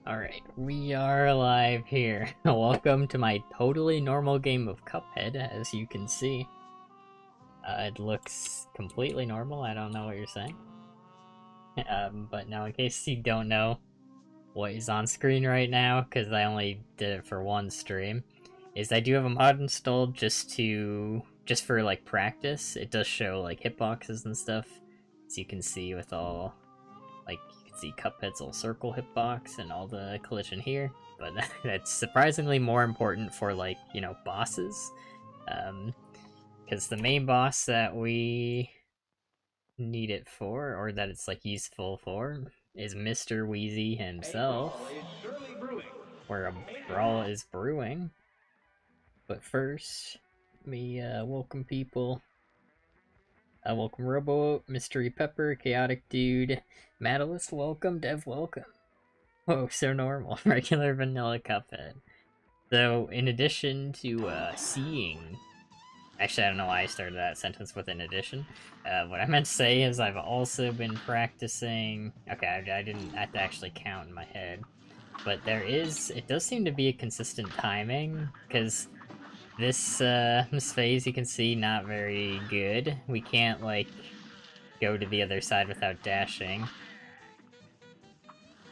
Alright, we are live here. Welcome to my totally normal game of Cuphead, as you can see. It looks completely normal, I don't know what you're saying. But now in case you don't know what is on screen right now, because I only did it for one stream, is I do have a mod installed just for like practice. It does show like hitboxes and stuff, as you can see with all, like, you can see Cuphead's little circle hitbox and all the collision here, but that's surprisingly more important for, like, you know, bosses. Because the main boss that we need it for, or that it's, like, useful for, is Mr. Wheezy himself, where a brawl is brewing. But first, let me welcome people. Welcome Robo, Mystery Pepper, Chaotic Dude, Madalus, welcome, Dev, welcome. Oh, so normal. Regular vanilla Cuphead. So, in addition to seeing... Actually, I don't know why I started that sentence with "in addition." What I meant to say is I've also been practicing... Okay, I didn't have to actually count in my head. But it does seem to be a consistent timing, because this phase, you can see, not very good. We can't, like, go to the other side without dashing.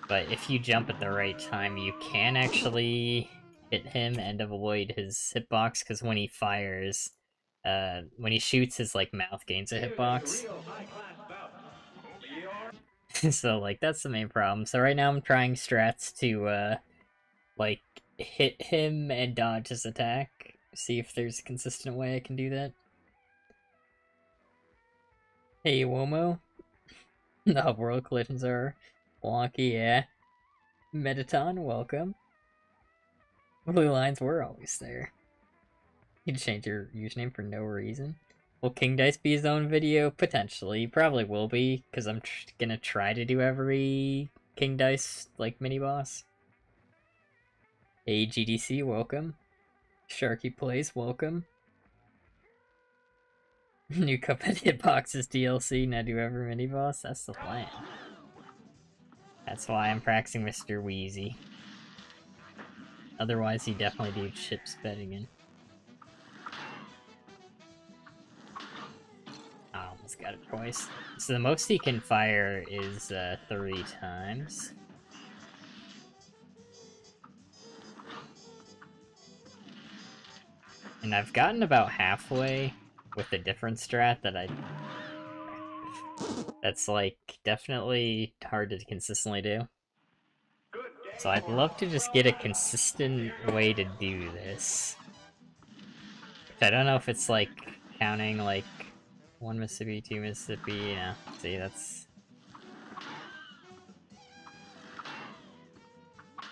But if you jump at the right time, you can actually hit him and avoid his hitbox, because when he fires, when he shoots, his, like, mouth gains a hitbox. So, like, that's the main problem. So right now I'm trying strats to, like, hit him and dodge his attack. See if there's a consistent way I can do that. Hey, Womo. The world collisions are wonky, yeah. Metaton, welcome. Blue lines were always there. You can change your username for no reason. Will King Dice be his own video? Potentially. Probably will be, because I'm gonna try to do every King Dice, like, mini-boss. Hey, GDC, welcome. Sharky Plays, welcome. New Cuphead Hitboxes DLC, now do every mini-boss? That's the plan. That's why I'm practicing Mr. Wheezy. Otherwise, he definitely do chips Bettingan. I almost got it twice. So the most he can fire is 3 times. And I've gotten about halfway with a different strat that's, like, definitely hard to consistently do. So I'd love to just get a consistent way to do this. I don't know if it's, like, counting, like, 1 Mississippi, 2 Mississippi, you know. See, that's...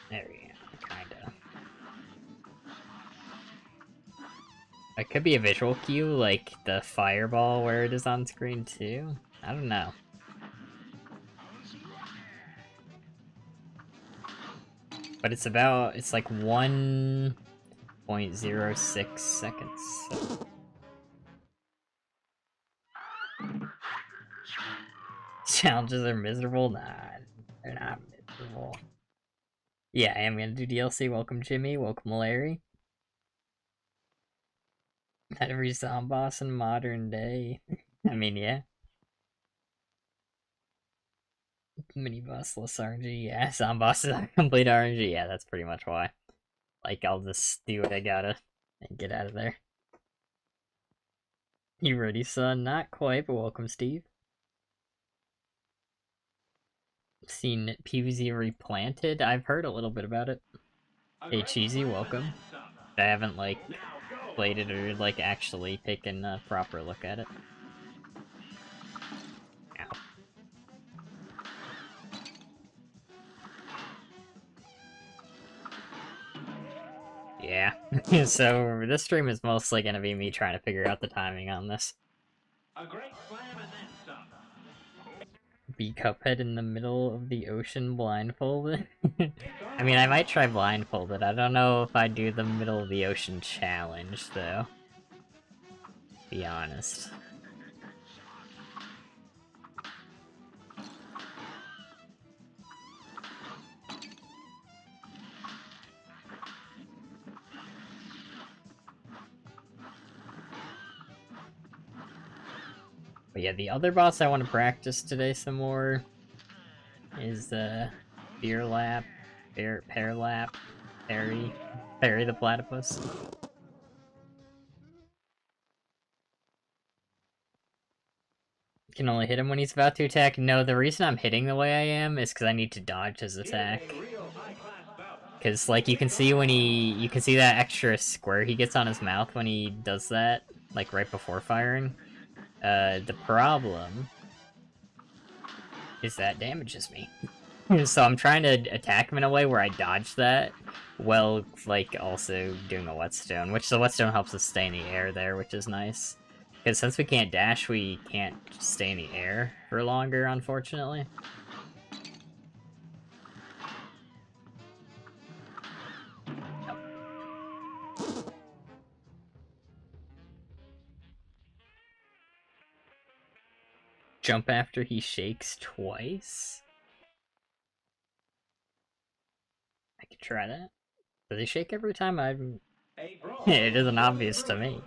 There we go, kinda. It could be a visual cue, like the fireball where it is on screen too. I don't know. But it's like 1.06 seconds. So. Challenges are miserable? Nah, they're not miserable. Yeah, I am gonna do DLC. Welcome Jimmy, welcome Larry. Not every zomboss in modern day. I mean, yeah. Mini boss less RNG, yeah. Zomboss is complete RNG, yeah, that's pretty much why. Like, I'll just do what I gotta and get out of there. You ready, son? Not quite, but welcome, Steve. Seen PvZ replanted? I've heard a little bit about it. Hey, Cheesy, welcome. I haven't, like, played it or, like, actually taken a proper look at it. Ow. Yeah. So, this stream is mostly gonna be me trying to figure out the timing on this. A great slam and then some. Be Cuphead in the middle of the ocean blindfolded? I mean, I might try blindfolded. I don't know if I do the middle of the ocean challenge, though. Be honest. But yeah, the other boss I want to practice today some more is Phear Lap, Phear Lap, Parry the Platypus. Can only hit him when he's about to attack. No, the reason I'm hitting the way I am is because I need to dodge his attack. Because, like, you can see that extra square he gets on his mouth when he does that, like, right before firing. The problem is that damages me. So I'm trying to attack him in a way where I dodge that, while, like, also doing a Whetstone, which the Whetstone helps us stay in the air there, which is nice. Because since we can't dash, we can't stay in the air for longer, unfortunately. Jump after he shakes twice? I could try that. Does he shake every time? It isn't obvious to me.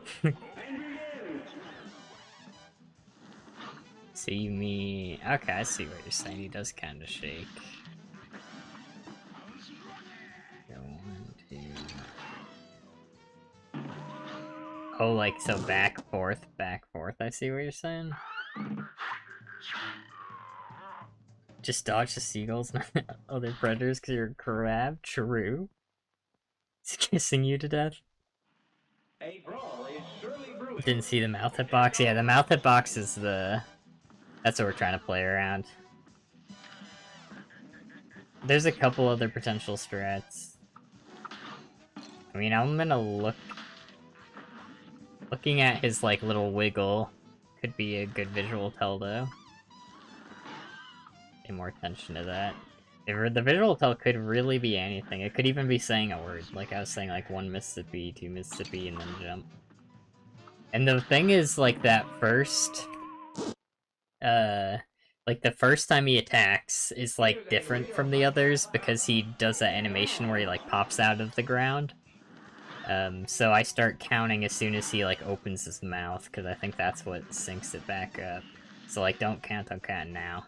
See me... Okay, I see what you're saying. He does kind of shake. Go 1, 2... Oh, like, so back, forth, I see what you're saying. Just dodge the seagulls, not other predators, because you're a crab? True. He's kissing you to death. Didn't see the mouth hitbox? Yeah, the mouth hitbox is the... That's what we're trying to play around. There's a couple other potential strats. I mean, I'm gonna look... Looking at his, like, little wiggle could be a good visual tell, though. Pay more attention to that. The visual tell could really be anything. It could even be saying a word. Like I was saying, like, 1 Mississippi, 2 Mississippi, and then jump. And the thing is, like, that first... like, the first time he attacks is, like, different from the others because he does that animation where he, like, pops out of the ground. So I start counting as soon as he, like, opens his mouth, because I think that's what syncs it back up. So, like, don't count now.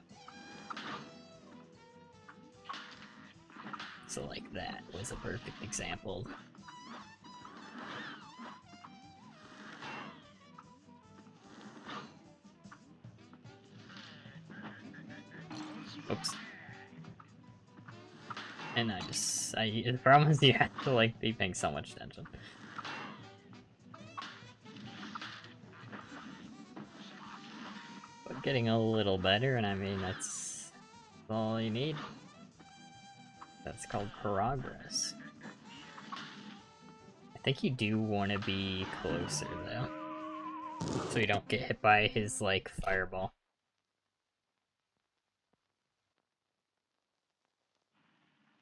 So, like, that was a perfect example. Oops. And the problem is you have to, like, be paying so much attention. But getting a little better, and I mean, that's all you need. That's called progress. I think you do want to be closer, though. So you don't get hit by his, like, fireball.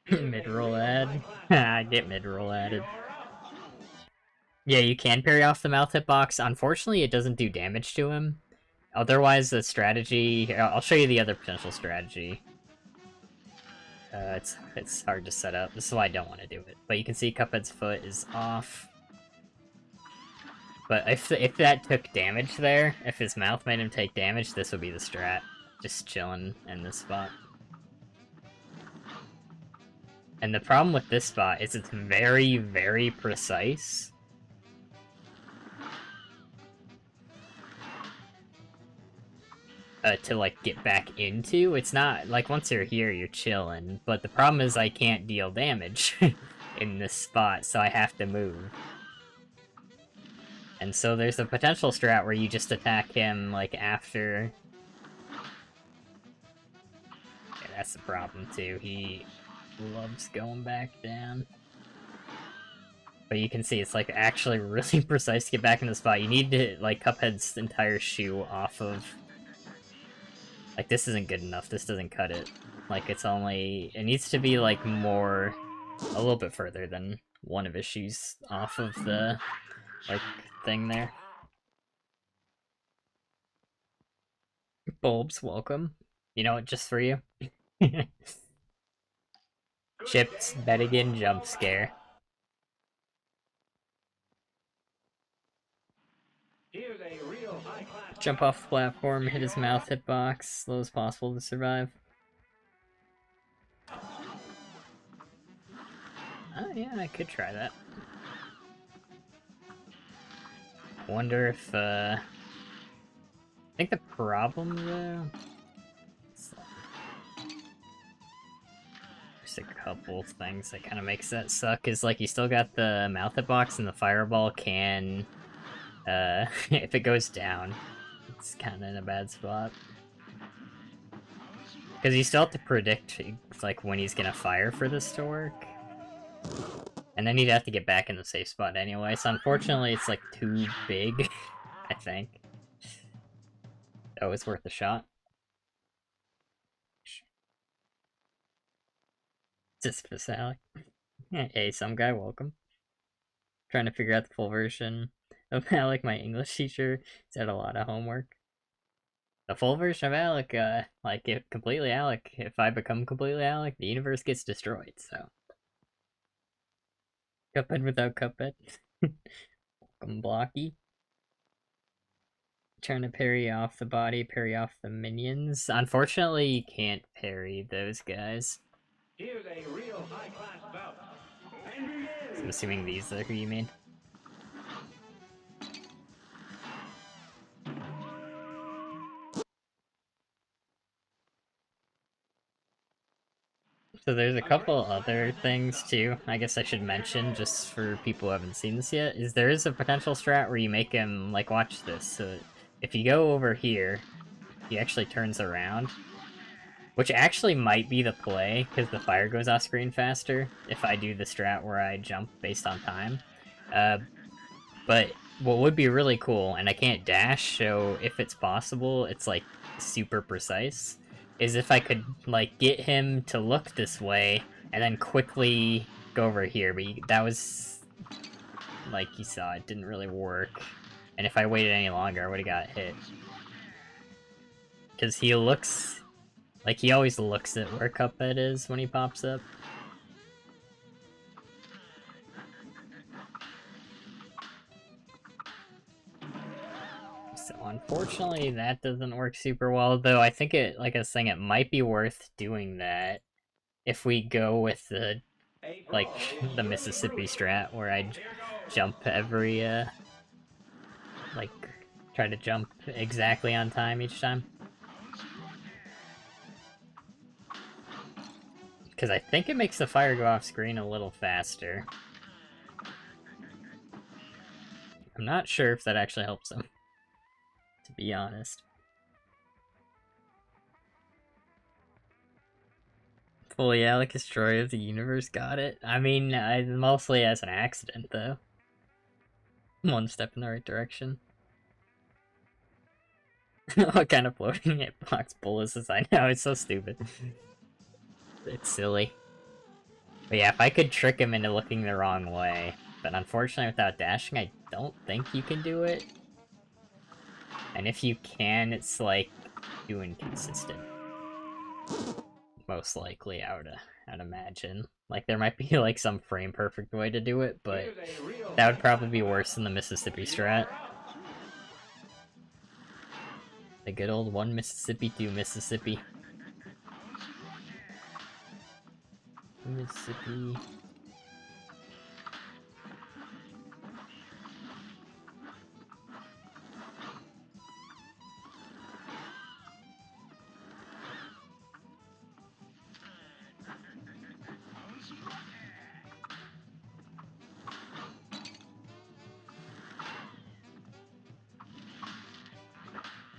Mid-roll ad? I get mid-roll added. Yeah, you can parry off the mouth hitbox. Unfortunately, it doesn't do damage to him. Otherwise, the strategy... Here, I'll show you the other potential strategy. It's hard to set up. This is why I don't want to do it. But you can see Cuphead's foot is off. But if that took damage there, if his mouth made him take damage, this would be the strat. Just chilling in this spot. And the problem with this spot is it's very, very precise. To, like, get back into. It's not, like, once you're here, you're chilling. But the problem is I can't deal damage in this spot, so I have to move. And so there's a potential strat where you just attack him, like, after... Yeah, that's the problem, too. He loves going back down. But you can see it's, like, actually really precise to get back in the spot. You need to, like, Cuphead's entire shoe off of... Like, this isn't good enough. This doesn't cut it. Like, it's only... It needs to be, like, more... A little bit further than one of his shoes off of the, like, thing there. Bulbs, welcome. You know what, just for you. Chips, Bettingan, jump scare. Jump off the platform, hit his mouth hitbox, slow as possible to survive. Oh yeah, I could try that. Wonder if, I think the problem, though... There's a couple things that kind of makes that suck, is, like, you still got the mouth hitbox, and the fireball can, if it goes down, it's kind of in a bad spot. Because you still have to predict, like, when he's gonna fire for this to work. And then you'd have to get back in the safe spot anyway, so unfortunately it's, like, too big, I think. Oh, it's worth a shot. Just for Sally. Hey, some guy, welcome. Trying to figure out the full version of Alec, my English teacher. He's had a lot of homework. The full version of Alec, like, if completely Alec, if I become completely Alec, the universe gets destroyed, so. Cuphead without Cuphead. Welcome, Blocky. Trying to parry off the body, parry off the minions. Unfortunately, you can't parry those guys. Here's a real high-class bout. So I'm assuming these are who you mean. So there's a couple other things too, I guess I should mention, just for people who haven't seen this yet, is there is a potential strat where you make him, like, watch this. So if you go over here, he actually turns around. Which actually might be the play, because the fire goes off screen faster, if I do the strat where I jump based on time. But what would be really cool, and I can't dash, so if it's possible, it's, like, super precise, is if I could, like, get him to look this way, and then quickly go over here, but that was, like you saw, it didn't really work. And if I waited any longer, I would've got hit. Because he looks... like, he always looks at where Cuphead is when he pops up. So unfortunately, that doesn't work super well, though I think it, like I was saying, it might be worth doing that if we go with the, like, the Mississippi strat, where I jump every, like, try to jump exactly on time each time. Because I think it makes the fire go off screen a little faster. I'm not sure if that actually helps him, to be honest. Fully Alec Destroyer of the Universe, got it. I mean, mostly as an accident, though. One step in the right direction. What kind of floating hitbox bull is this? I know, it's so stupid. It's silly. But yeah, if I could trick him into looking the wrong way, but unfortunately without dashing, I don't think you can do it. And if you can, it's, like, too inconsistent. Most likely, I'd imagine. Like, there might be, like, some frame-perfect way to do it, but that would probably be worse than the Mississippi strat. The good old 1 Mississippi, 2 Mississippi. Mississippi...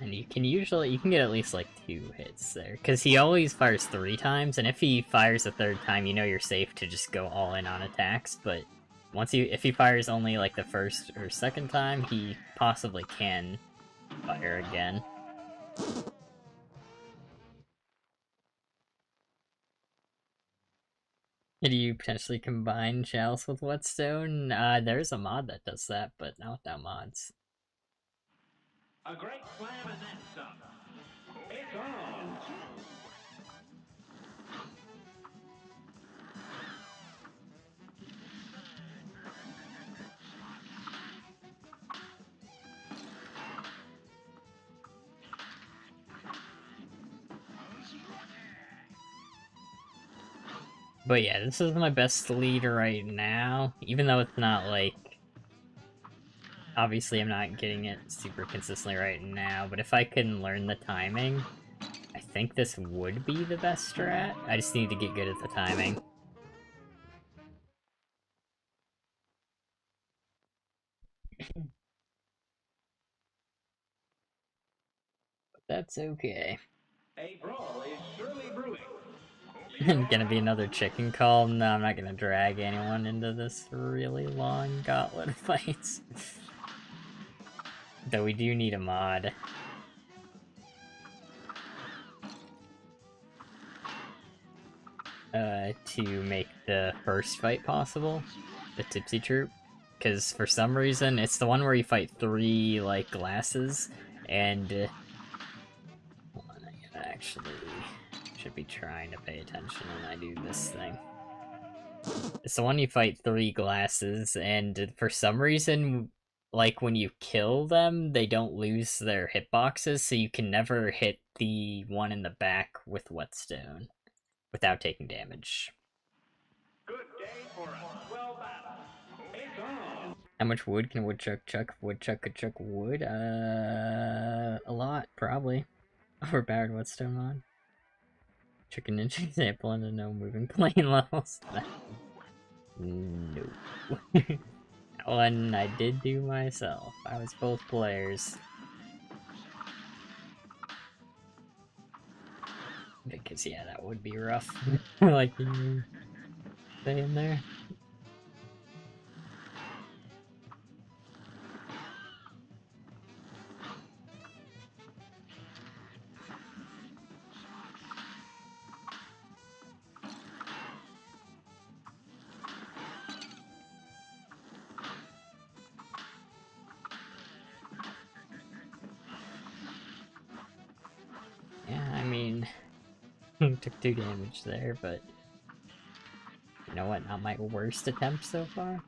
And you can get at least, like, 2 hits there. Because he always fires 3 times, and if he fires a 3rd time, you know you're safe to just go all in on attacks, but if he fires only, like, the 1st or 2nd time, he possibly can fire again. Could you potentially combine Chalice with Whetstone? There's a mod that does that, but not without mods. A great slam and then some. It's on. But yeah, this is my best lead right now, even though it's not like... Obviously, I'm not getting it super consistently right now, but if I can learn the timing, I think this would be the best strat. I just need to get good at the timing. But that's okay. A brawl is surely brewing. Gonna be another chicken call? No, I'm not gonna drag anyone into this really long gauntlet of fights. Though we do need a mod. To make the first fight possible. The Tipsy Troop. Because for some reason, it's the one where you fight 3, like, glasses, and... hold on, I actually should be trying to pay attention when I do this thing. It's the one you fight 3 glasses, and for some reason, like, when you kill them, they don't lose their hitboxes, so you can never hit the one in the back with Whetstone without taking damage. Good day for a swell battle. It's on. How much wood can a woodchuck chuck? Woodchuck could chuck wood? A lot, probably. Overpowered Whetstone mod. Chicken ninja example into no moving plane levels. No. That one I did do myself. I was both players. Because yeah, that would be rough. Like you were saying there. Yeah, I mean, took 2 damage there, but you know what? Not my worst attempt so far.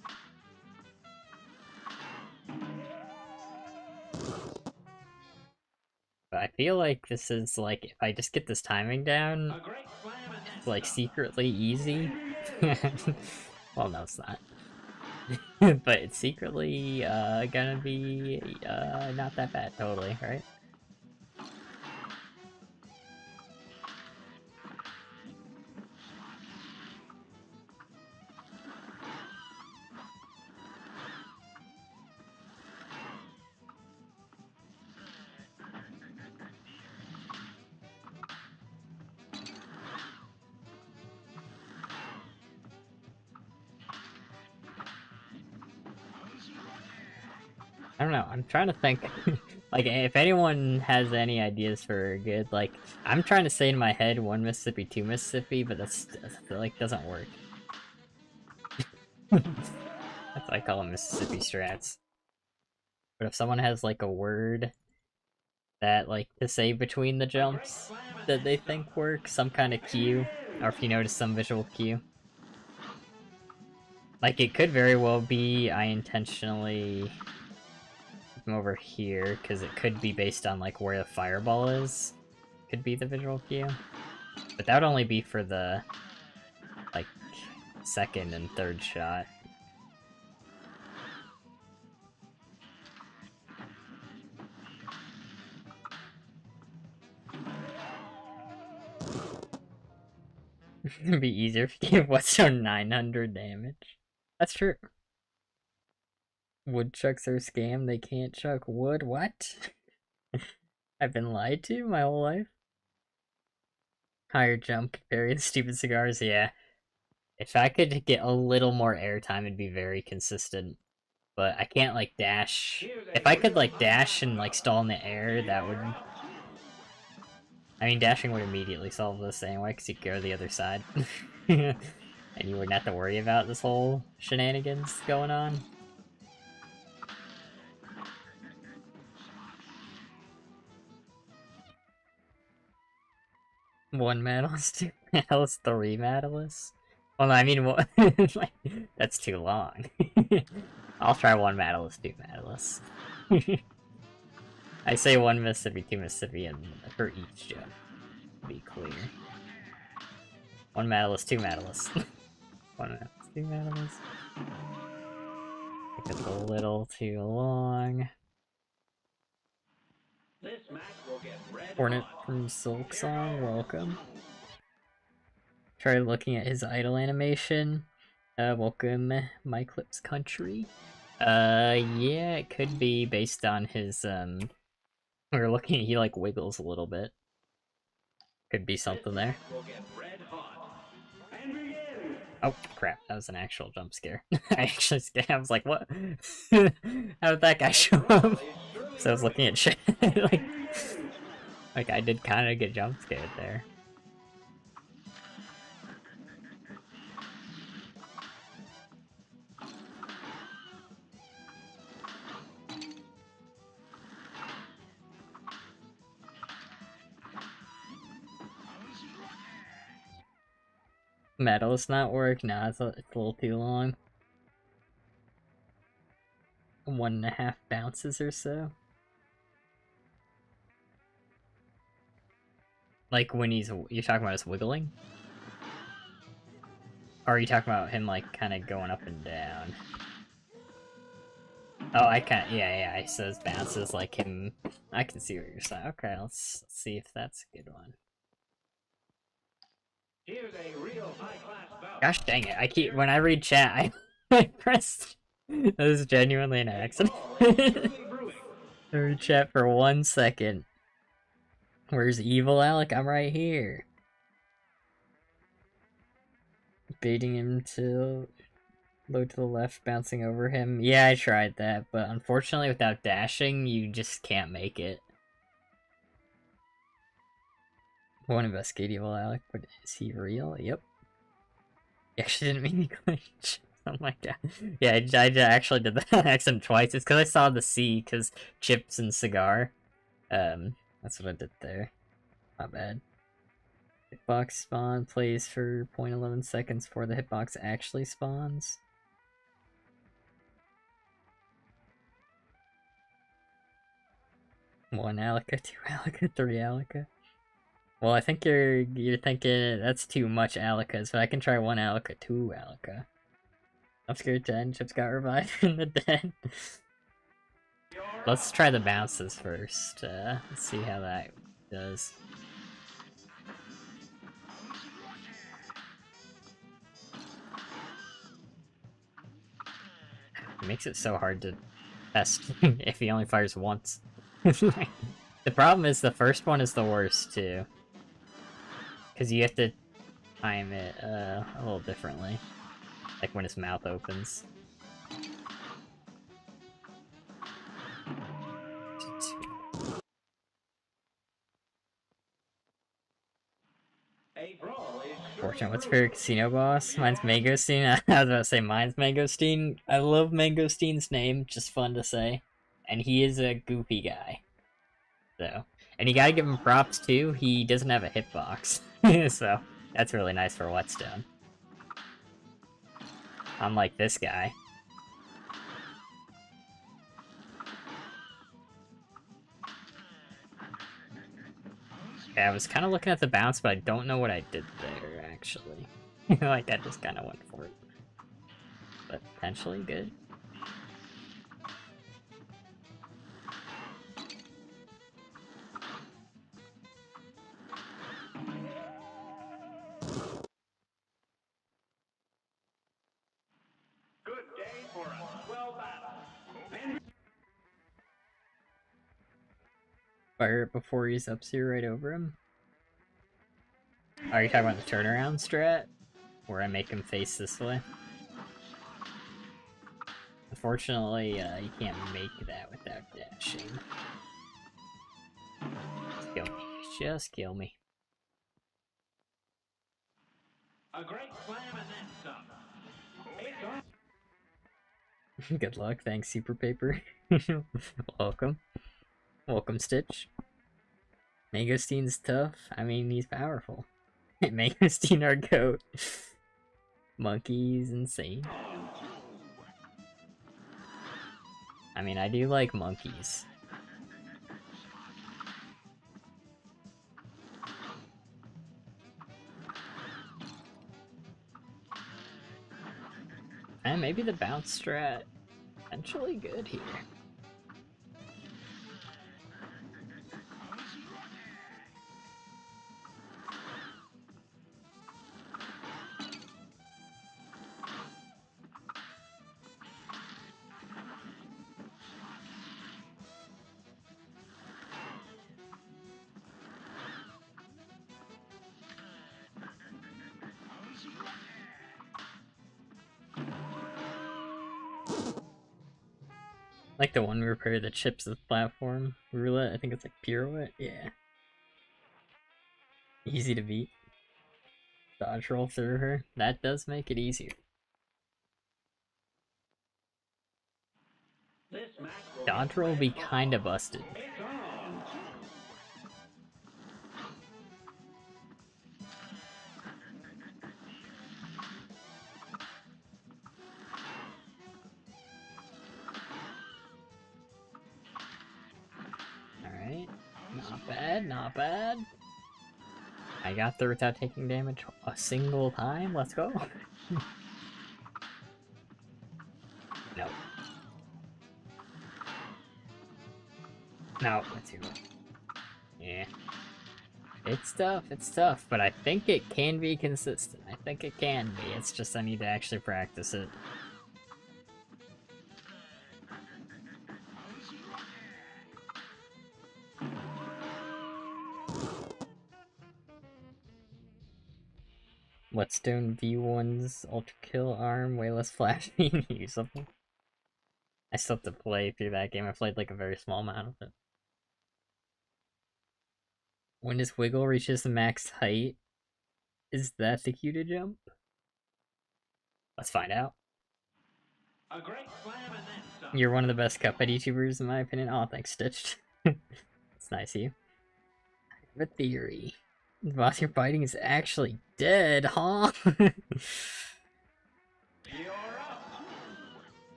But I feel like this is like, if I just get this timing down, A great slam and it's then like some. secretly easy. Well, no, it's not. But it's secretly gonna be not that bad, totally, right? I don't know, I'm trying to think, like, if anyone has any ideas for good, like, I'm trying to say in my head 1 Mississippi, 2 Mississippi, but that's, like, doesn't work. That's what I call them, Mississippi strats. But if someone has, like, a word that, like, to say between the jumps that they think works, some kind of cue, or if you notice some visual cue. Like, it could very well be I intentionally come over here, because it could be based on, like, where the fireball is. Could be the visual cue. But that would only be for the, like, 2nd and 3rd shot. It'd be easier if you gave Whetstone 900 damage. That's true. Woodchucks are scam, they can't chuck wood. What? I've been lied to my whole life. Higher jump, very stupid cigars, yeah. If I could get a little more airtime, it'd be very consistent. But I can't, like, dash. If I could, like, dash and, like, stall in the air, that would... I mean, dashing would immediately solve this anyway, because you could go to the other side. And you wouldn't have to worry about this whole shenanigans going on. One medalist, 2 medalists, 3 medalists? Well, no, I mean, what? Like, that's too long. I'll try 1 medalist, 2 medalists. I say 1 Mississippi, 2 Mississippi, and for each jump. To be clear. One medalist, two medalists. One medalist, two medalists. Took us a little too long. This match will get red Hornet hot. from Silk Song, welcome. Try looking at his idle animation. Welcome, My Clips Country. Yeah, it could be based on his, we're looking at, he, like, wiggles a little bit. Could be something there. Will get red hot. And begin. Oh, crap, that was an actual jump scare. I actually scared, I was like, what? How did that guy show up? So I was looking at shit, like I did kind of get jump scared there. Medalist not work? Nah, it's a little too long. 1.5 bounces or so. Like when you're talking about us wiggling? Or are you talking about him like kind of going up and down? Oh, I can't. Yeah, he says bounces like him. I can see what you're saying. Okay, let's see if that's a good one. Here's a real high-class bout. Gosh dang it! When I read chat, I pressed. That was genuinely an accident. I read chat for 1 second. Where's Evil Alec? I'm right here. Baiting him to load to the left, bouncing over him. Yeah, I tried that, but unfortunately without dashing, you just can't make it. Won't investigate Evil Alec, but is he real? Yep. He actually didn't mean to glitch. Oh my god. Yeah, I actually did that accident twice. It's because I saw the C, because chips and cigar. That's what I did there. Not bad. Hitbox spawn plays for 0.11 seconds before the hitbox actually spawns. One Alica, two Alica, three Alica. Well, I think you're thinking that's too much Alicas, but I can try one Alica, two Alica. I'm scared 10. Chips got revived from the dead. Let's try the bounces first. Let's see how that does. It makes it so hard to test if he only fires once. The problem is the first one is the worst too. Because you have to time it a little differently. Like when his mouth opens. Fortunate, what's your favorite casino boss? Mine's Mangosteen. I was about to say mine's Mangosteen. I love Mangosteen's name, just fun to say. And he is a goofy guy. So, and you gotta give him props too, he doesn't have a hitbox. So, that's really nice for Whetstone. Unlike this guy. Okay, I was kind of looking at the bounce, but I don't know what I did there, actually. Like, I just kind of went for it. But potentially good. Good day for a swell battle. Fire it before he's up here right over him. Are you talking about the turnaround strat? Where I make him face this way? Unfortunately, you can't make that without dashing. Just kill me. Just kill me. A great slam and then some. It's on. Good luck. Thanks, Super Paper. Welcome. Welcome, Stitch. Mangosteen's tough. I mean, he's powerful. Mangosteen our goat. Monkey's insane. I mean, I do like monkeys. And maybe the bounce strat potentially good here. Like the one we repair the chips of the platform. Roulette, I think it's like Piroulette. Yeah. Easy to beat. Dodge roll through her. That does make it easier. Dodge roll be kinda busted. Alright. Not bad, not bad. I got there without taking damage a single time. Let's go. No. No, that's too much. Yeah. It's tough, but I think it can be consistent. I think it can be. It's just I need to actually practice it. Whetstone V1's Ultra Kill arm, way less flashy and usable. I still have to play through that game. I played like a very small amount of it. When his wiggle reaches the max height, is that the cue to jump? Let's find out. A great slam and then some. You're one of the best Cuphead YouTubers in my opinion. Oh, thanks, Stitched. It's nice of you. I have a theory. The boss you're fighting is actually dead, huh? You're up.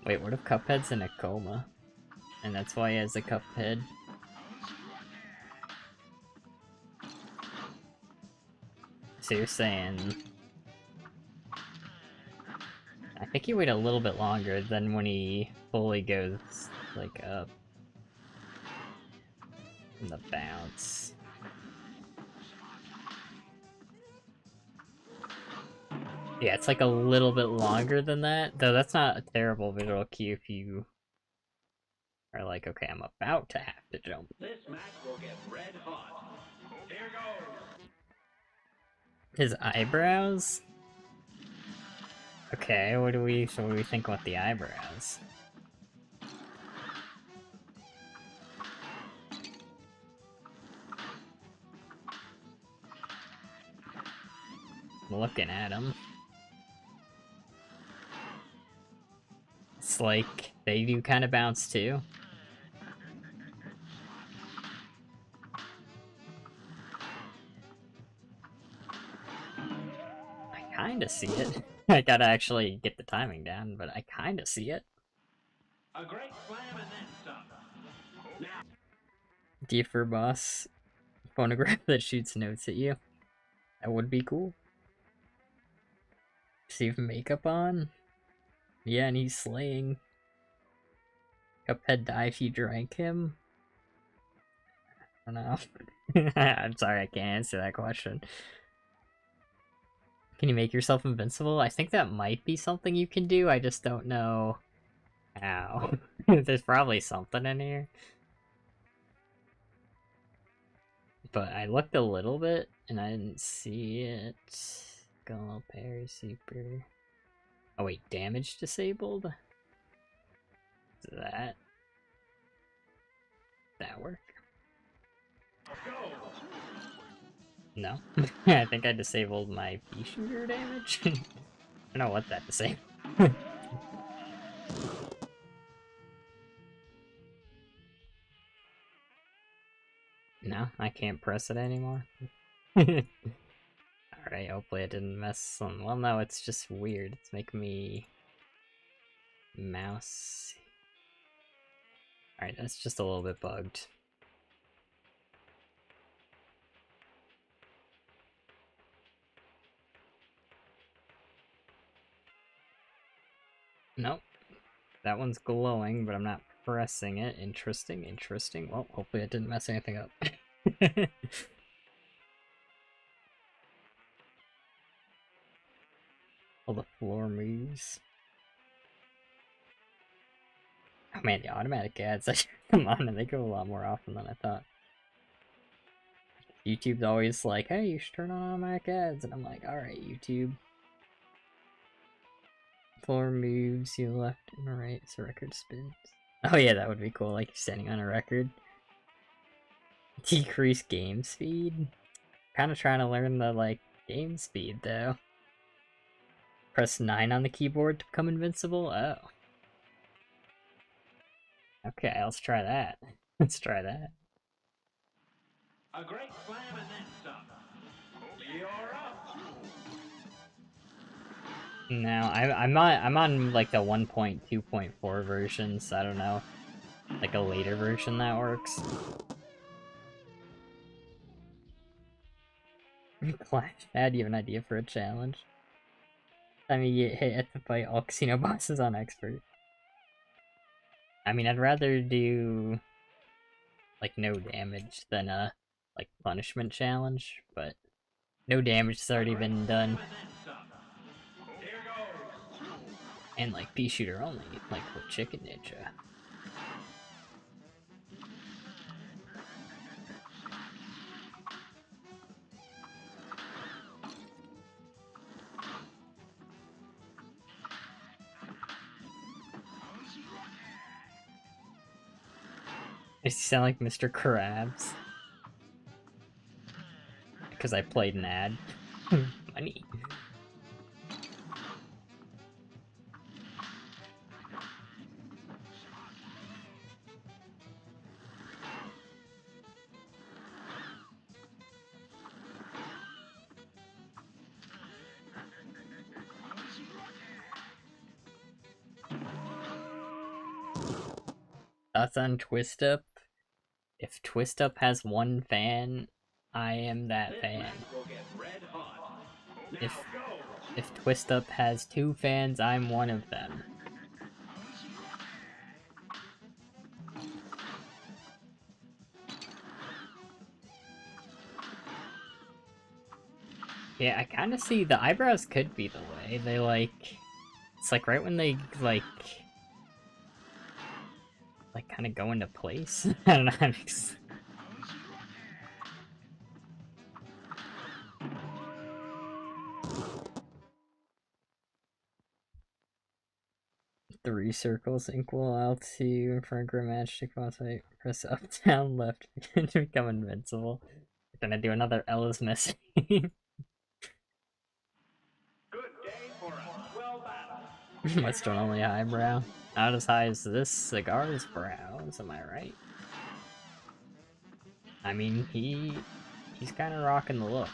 Wait, what if Cuphead's in a coma? And that's why he has a Cuphead? So you're saying... I think he wait a little bit longer than when he fully goes, like, up. In the bounce. Yeah, it's like a little bit longer than that. Though that's not a terrible visual cue if you are like, okay, I'm about to have to jump. This match will get red hot. Here goes. His eyebrows? Okay, what do we think about the eyebrows? Looking at him. It's like, they do kind of bounce too. I kinda see it. I gotta actually get the timing down, but I kinda see it. A great slam and then some. Now. Do you for boss phonograph that shoots notes at you? That would be cool. Does he have makeup on? Yeah, and he's slaying. Cuphead die if you drank him? I don't know. I'm sorry, I can't answer that question. Can you make yourself invincible? I think that might be something you can do, I just don't know how. There's probably something in here. But I looked a little bit, and I didn't see it. Go parry super. Oh wait, damage disabled? Does that work? Go. No. I think I disabled my pea shooter damage? I don't know what that disabled. No, I can't press it anymore. Alright, hopefully it didn't mess some. Well, no, it's just weird. It's making me mouse. Alright, that's just a little bit bugged. Nope. That one's glowing, but I'm not pressing it. Interesting, interesting. Well, hopefully it didn't mess anything up. All the floor moves. Oh man, the automatic ads, I should come on, and they go a lot more often than I thought. YouTube's always like, hey, you should turn on automatic ads, and I'm like, alright, YouTube. Floor moves, you left and right, so record spins. Oh yeah, that would be cool, like you're standing on a record. Decrease game speed? Kinda trying to learn the, like, game speed, though. Press 9 on the keyboard to become invincible? Oh. Okay, let's try that. Let's try that. A great slam and then some. You're up. No, I'm on like the 1.2.4 version, so I don't know. Like a later version that works. Clash Pad, you have an idea for a challenge? I mean, you hit to fight all casino bosses on expert. I mean, I'd rather do like no damage than a like punishment challenge, but no damage has already been done. And like pea shooter only, like with Chicken Ninja. I sound like Mr. Krabs. Because I played an ad. Money. Thoughts on Twist Up? If Twist Up has one fan, I am that fan. If Twist Up has two fans, I'm one of them. Yeah, I kind of see the eyebrows could be the way. They like... It's like right when they like kind of go into place. I don't know how to Three circles equal L2 for a grim matchstick boss fight. Press up, down, left to become invincible. Then I do another L is missing. Good day for us. Well battled. Whetstone only eyebrow. Not as high as this cigar's brows, am I right? I mean, he's kind of rocking the look.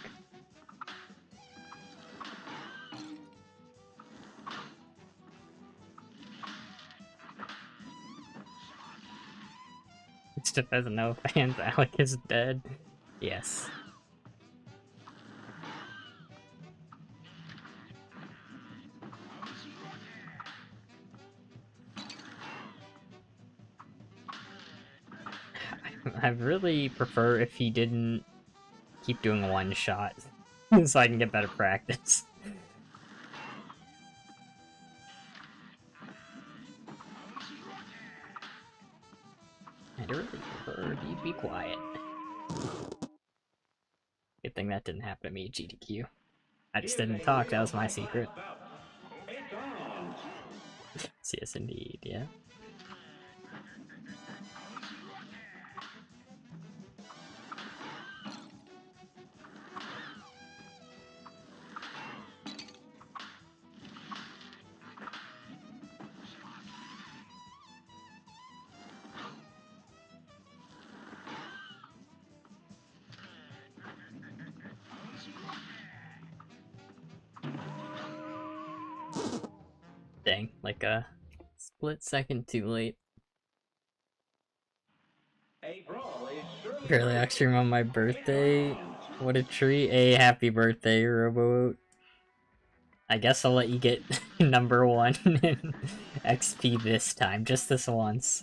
Stiff has no fans, Alec is dead. Yes. I really prefer if he didn't keep doing one shot, so I can get better practice. I'd really prefer if you'd be quiet. Good thing that didn't happen to me at GDQ. I just didn't talk, that was my secret. Yes, indeed, yeah. Dang, like a split second too late. Fairly extreme on my birthday. What a treat. A happy birthday, Robo. I guess I'll let you get number 1 in XP this time, just this once.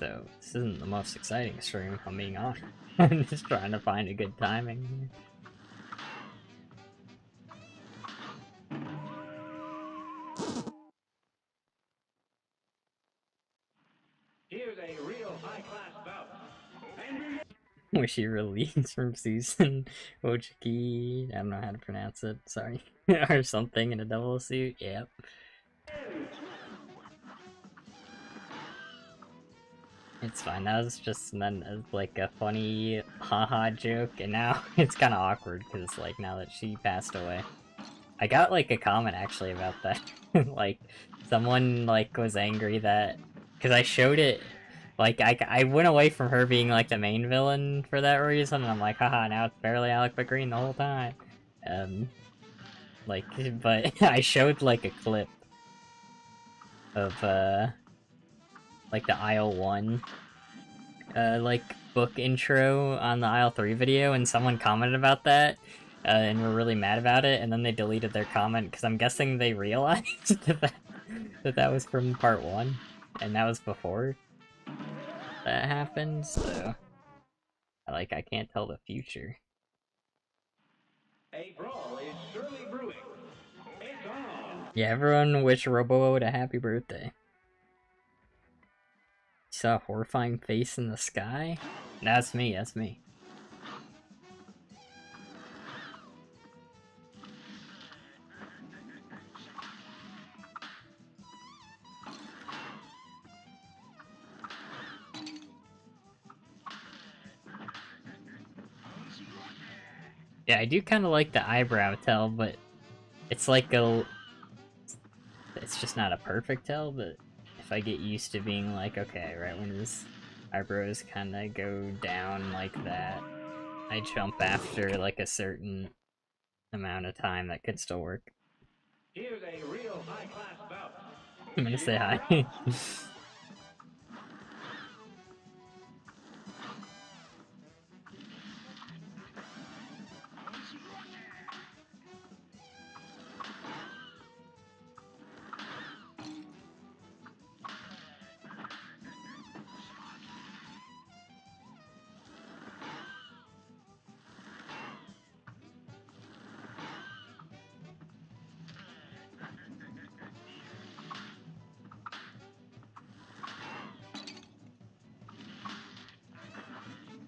Though, this isn't the most exciting stream, if I'm being honest. I'm just trying to find a good timing. Here's a real high-class bout. And Wish he released from season Ojiki, I don't know how to pronounce it, sorry. Or something in a double suit, yep. It's fine, that was just meant as like a funny haha joke, and now it's kind of awkward because like now that she passed away. I got like a comment actually about that. Like someone like was angry that because I showed it, like I went away from her being like the main villain for that reason, and I'm like, haha, now it's barely Alec but Green the whole time. Like, but I showed like a clip of like the Isle 1 like book intro on the Isle 3 video, and someone commented about that and were really mad about it, and then they deleted their comment because I'm guessing they realized that was from part 1 and that was before that happened, so like I can't tell the future. a brawl is surely brewing. It's on. Yeah, everyone wish Robo a happy birthday. You saw a horrifying face in the sky? That's me, that's me. Yeah, I do kind of like the eyebrow tell, but it's like a... It's just not a perfect tell, but if I get used to being like, okay, right when his eyebrows kind of go down like that, I jump after like a certain amount of time, that could still work. Here's a real high-class bout. I'm gonna say hi.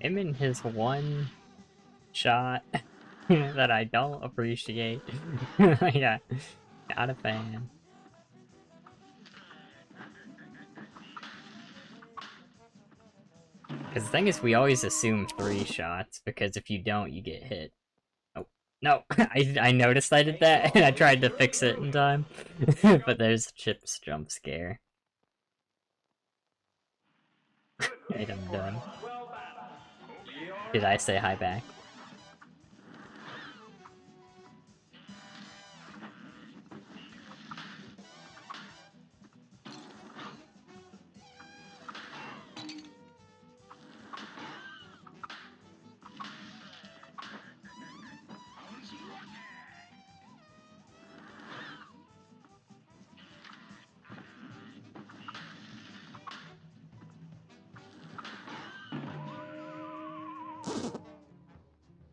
Him and his one shot that I don't appreciate. Yeah, not a fan. Because the thing is, we always assume 3 shots, because if you don't, you get hit. Oh, no, I noticed I did that, and I tried to fix it in time. But there's Chip's jump scare. Right, I'm done. Did I say hi back?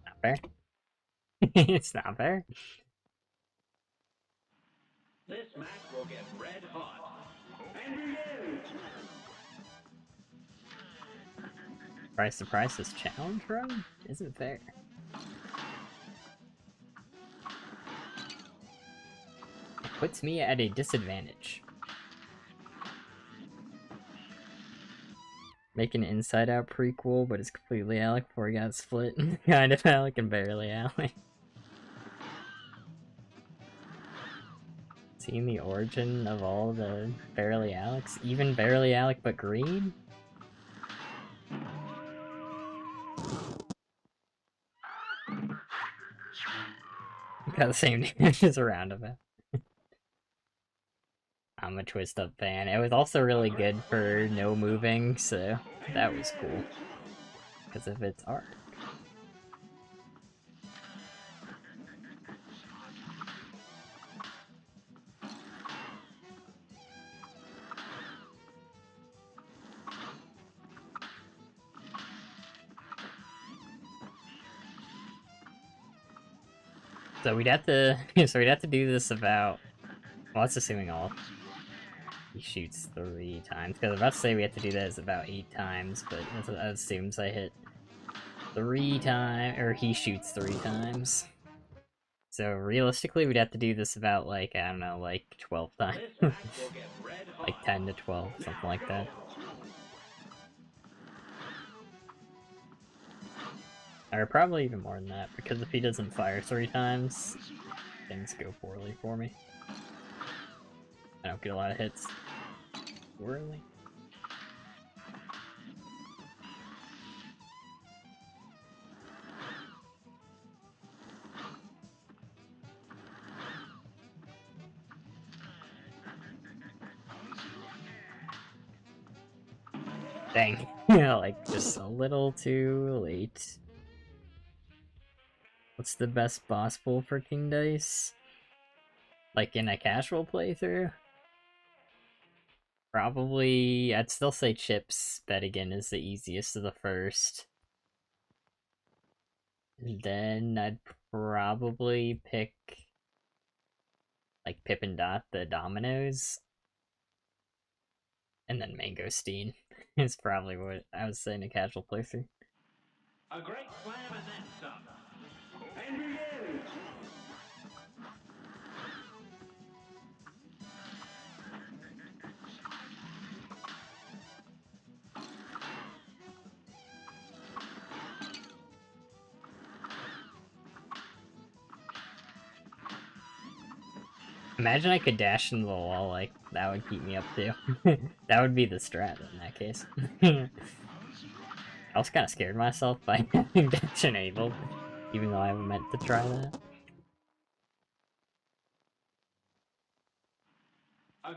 Not fair. It's not fair. This match will get red hot. And begin. Surprise, this challenge run isn't fair. It puts me at a disadvantage. Make an Inside Out prequel, but it's completely Alec before he got split. Kind of Alec and barely Alec. Seeing the origin of all the barely Alex, even barely Alec but Green? got the same damage as a roundabout. I'm a twist up fan. It was also really good for no moving, so that was cool. Because of its art. So we'd have to do this about, well, that's assuming all he shoots 3 times, because I was about to say we have to do that about 8 times, but that assumes I hit 3 times, or he shoots 3 times. So realistically, we'd have to do this about, like, I don't know, like 12 times. Like 10 to 12, something like that. Or probably even more than that, because if he doesn't fire 3 times, things go poorly for me. I don't get a lot of hits. Really? Dang. Yeah, like, just a little too late. What's the best boss pull for King Dice? Like, in a casual playthrough? Probably, I'd still say Chips Bettingan is the easiest of the first. Then I'd probably pick, like, Pip and Dot, the dominoes. And then Mangosteen is probably what I was saying a casual playthrough. A great slam and then some. And begin. Imagine I could dash into the wall, like, that would keep me up too. That would be the strat in that case. I was kind of scared myself by having dash enabled, even though I haven't meant to try that.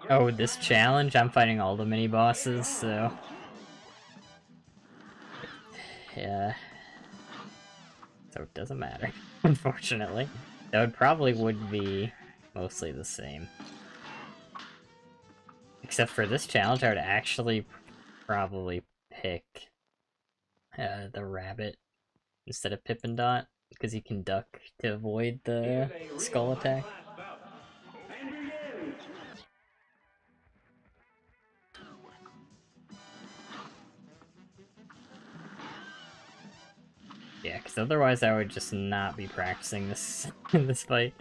Oh, this challenge, I'm fighting all the mini-bosses, so... Yeah. So it doesn't matter, unfortunately. Though it probably would be mostly the same. Except for this challenge, I would actually probably pick the rabbit instead of Pip and Dot, because you can duck to avoid the skull attack. Yeah, because otherwise I would just not be practicing this this fight.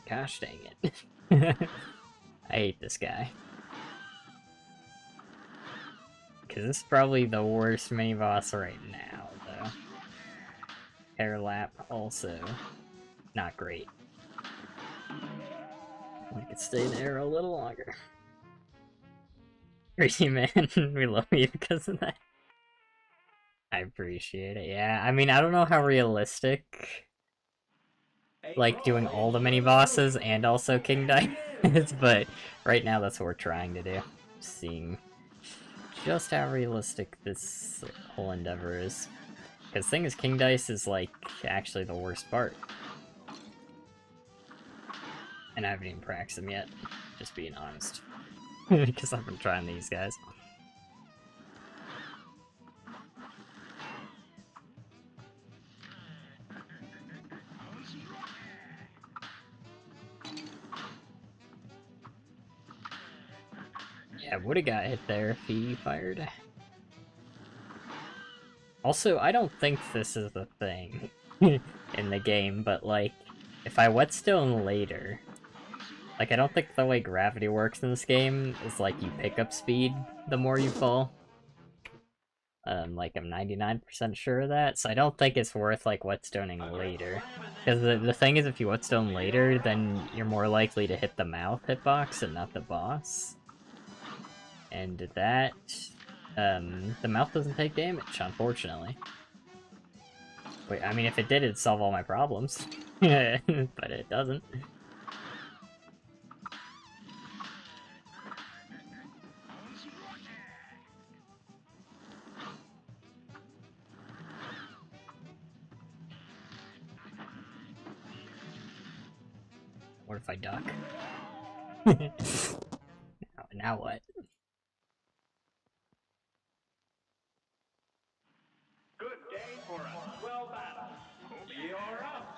Gosh dang it. I hate this guy. Because this is probably the worst mini-boss right now, though. Phear Lap, also not great. I could stay there a little longer. Crazy man, we love you because of that. I appreciate it, yeah. I mean, I don't know how realistic, like, doing all the mini-bosses and also King Dice is, but right now that's what we're trying to do. Seeing just how realistic this whole endeavor is. Because the thing is, King Dice is, like, actually the worst part. And I haven't even practiced them yet, just being honest. Because I've been trying these guys. Yeah, would've got hit there if he fired. Also, I don't think this is the thing in the game, but, like, if I Whetstone later, Like, I don't think the way gravity works in this game is like you pick up speed the more you fall. Like, I'm 99% sure of that, so I don't think it's worth, like, whetstoning later. Because the thing is, if you whetstone later, then you're more likely to hit the mouth hitbox and not the boss. And that, the mouth doesn't take damage, unfortunately. Wait, I mean, if it did, it'd solve all my problems. But it doesn't. What if I duck? Now what? Good day for a swell battle. You're up.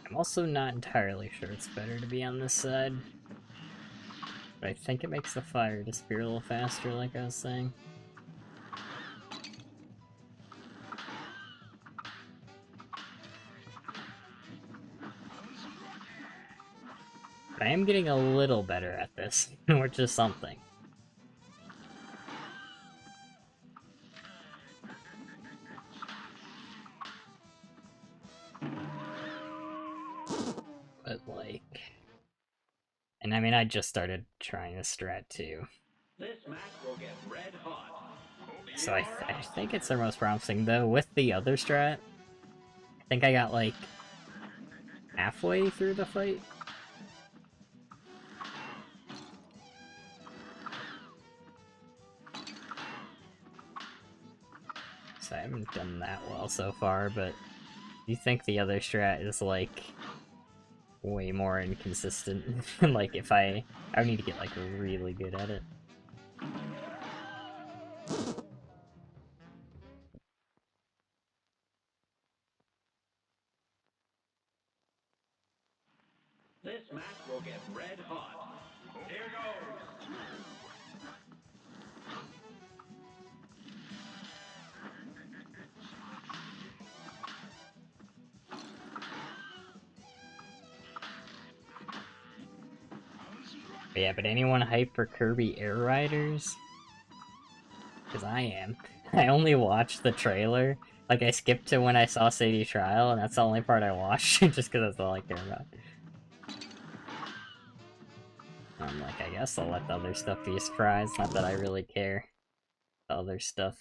I'm also not entirely sure it's better to be on this side. But I think it makes the fire disappear a little faster, like I was saying. But I am getting a little better at this, which is something. But, like... And I mean, I just started trying this strat, too. This match will get red hot. So I think it's the most promising, though. With the other strat, I think I got, like, halfway through the fight. So I haven't done that well so far, but you think the other strat is, like, way more inconsistent. Like, if I would need to get, like, really good at it. This match will get red hot. Here goes. But yeah, but anyone hype for Kirby Air Riders? Because I am. I only watched the trailer. Like, I skipped to when I saw Sadie Trial, and that's the only part I watched, just because that's all I care about. I'm like, I guess I'll let the other stuff be a surprise, not that I really care. The other stuff,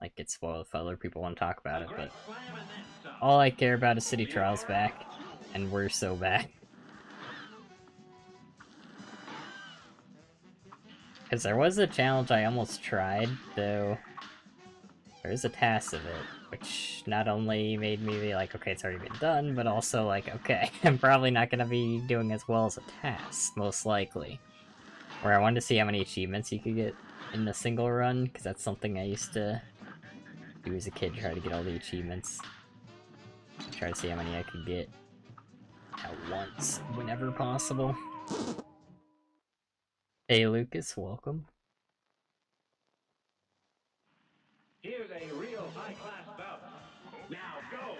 like, gets spoiled if other people want to talk about it, but all I care about is City Trials back, and we're so back. Because there was a challenge I almost tried, though there is a task of it, which not only made me be like, okay, it's already been done, but also like, okay, I'm probably not going to be doing as well as a task, most likely. Where I wanted to see how many achievements you could get in a single run, because that's something I used to do as a kid, try to get all the achievements. Try to see how many I could get at once, whenever possible. Hey Lucas, welcome. Here's a real high-class bout. Now go!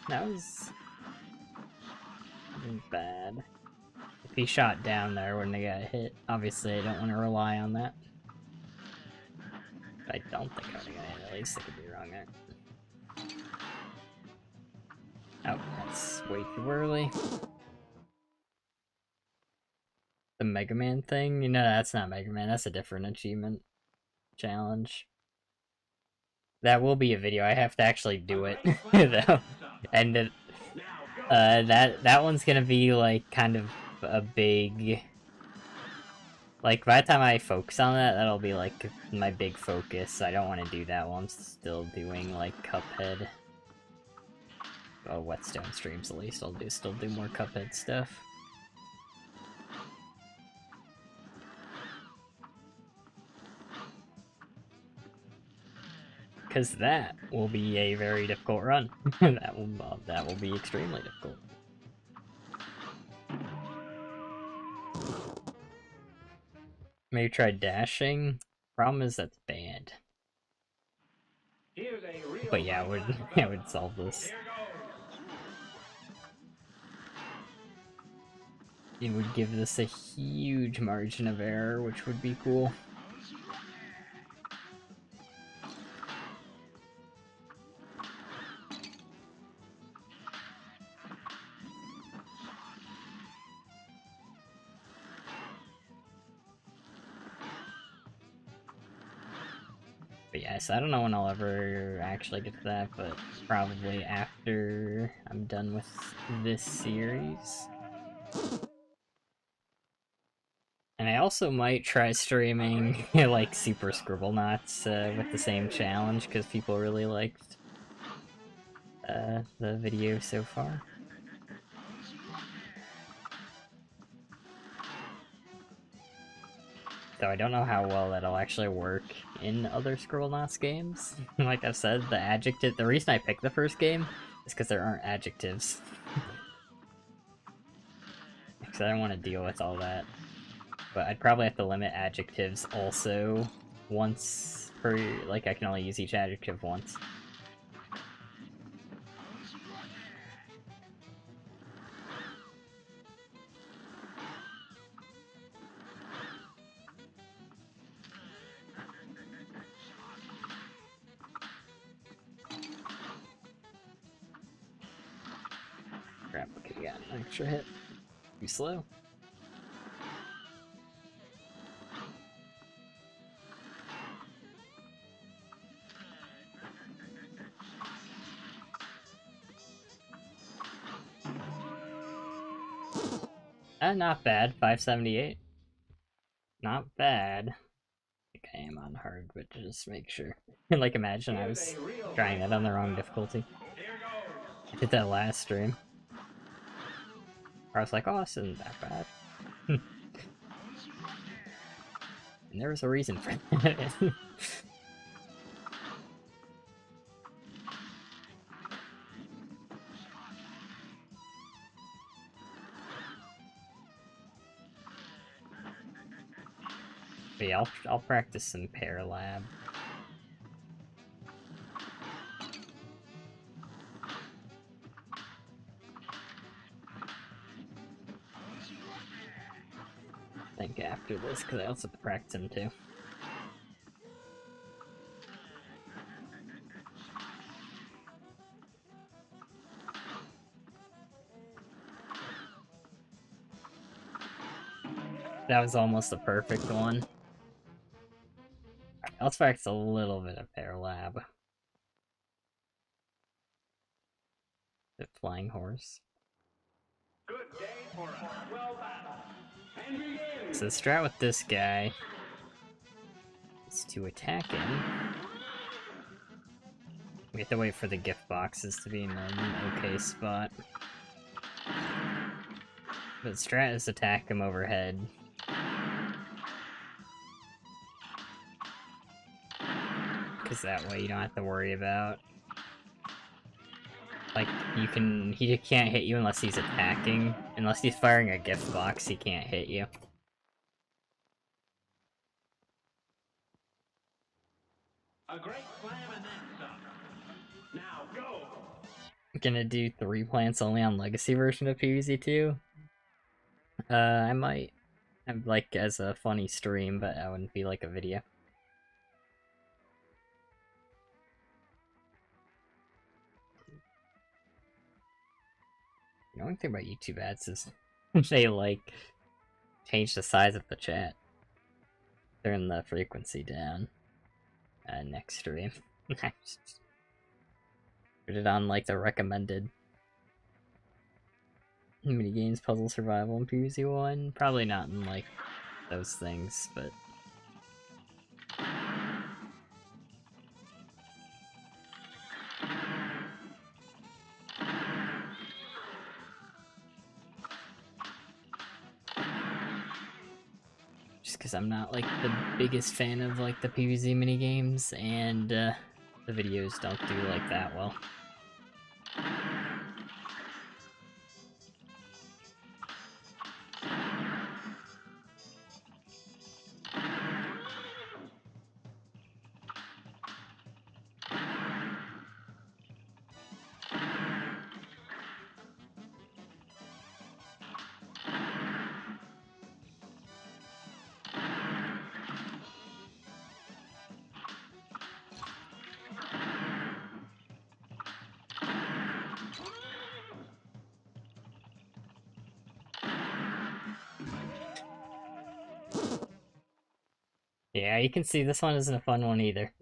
That wasn't bad. If he shot down there when they got hit, obviously I don't want to rely on that. I don't think I would have got hit, at least I could be wrong there. Oh, that's way too early. The Mega Man thing? You know, that's not Mega Man, that's a different achievement challenge. That will be a video, I have to actually do it, though. And it, that one's gonna be, like, kind of a big... Like, by the time I focus on that, that'll be, like, my big focus. I don't want to do that while I'm still doing, like, Cuphead. Oh, Whetstone streams, at least. I'll still do more Cuphead stuff. Because that will be a very difficult run. that will be extremely difficult. Maybe try dashing. Problem is that's banned. But yeah, I would solve this. It would give this a huge margin of error, which would be cool. But yes, I don't know when I'll ever actually get to that, but probably after I'm done with this series. And I also might try streaming, like, Super Scribblenauts with the same challenge, because people really liked the video so far. So I don't know how well that'll actually work in other Scribblenauts games. Like I've said, the reason I picked the first game is because there aren't adjectives. Because I don't want to deal with all that. But I'd probably have to limit adjectives also once per, like I can only use each adjective once. Crap, okay, got an extra hit. Too slow. Not bad, 578. Not bad. I think I am on hard, but just make sure. Like, imagine I was trying that on the wrong difficulty. I did that last stream. I was like, oh, this isn't that bad. And there was a reason for that. But yeah, I'll practice some Phear Lap. I think after this, because I also have to practice him too. That was almost a perfect one. Let's practice a little bit of Phear Lap. The flying horse. Good day for us. Well battled. And begin. So the strat with this guy is to attack him. We have to wait for the gift boxes to be in an okay spot. But strat is attack him overhead. Because that way you don't have to worry about... Like, he can't hit you unless he's attacking. Unless he's firing a gift box, he can't hit you. A great slam and then some. Now go. I'm gonna do 3 plants only on Legacy version of PvZ 2. I might. Like, as a funny stream, but that wouldn't be like a video. The only thing about YouTube ads is they, like, change the size of the chat. Turn the frequency down. Next stream. Put it on, like, the recommended. Minigames, puzzle, survival, and PvZ 1. Probably not in, like, those things, but... just because I'm not, like, the biggest fan of, like, the PvZ minigames, and, the videos don't do, like, that well. Yeah, you can see this one isn't a fun one either.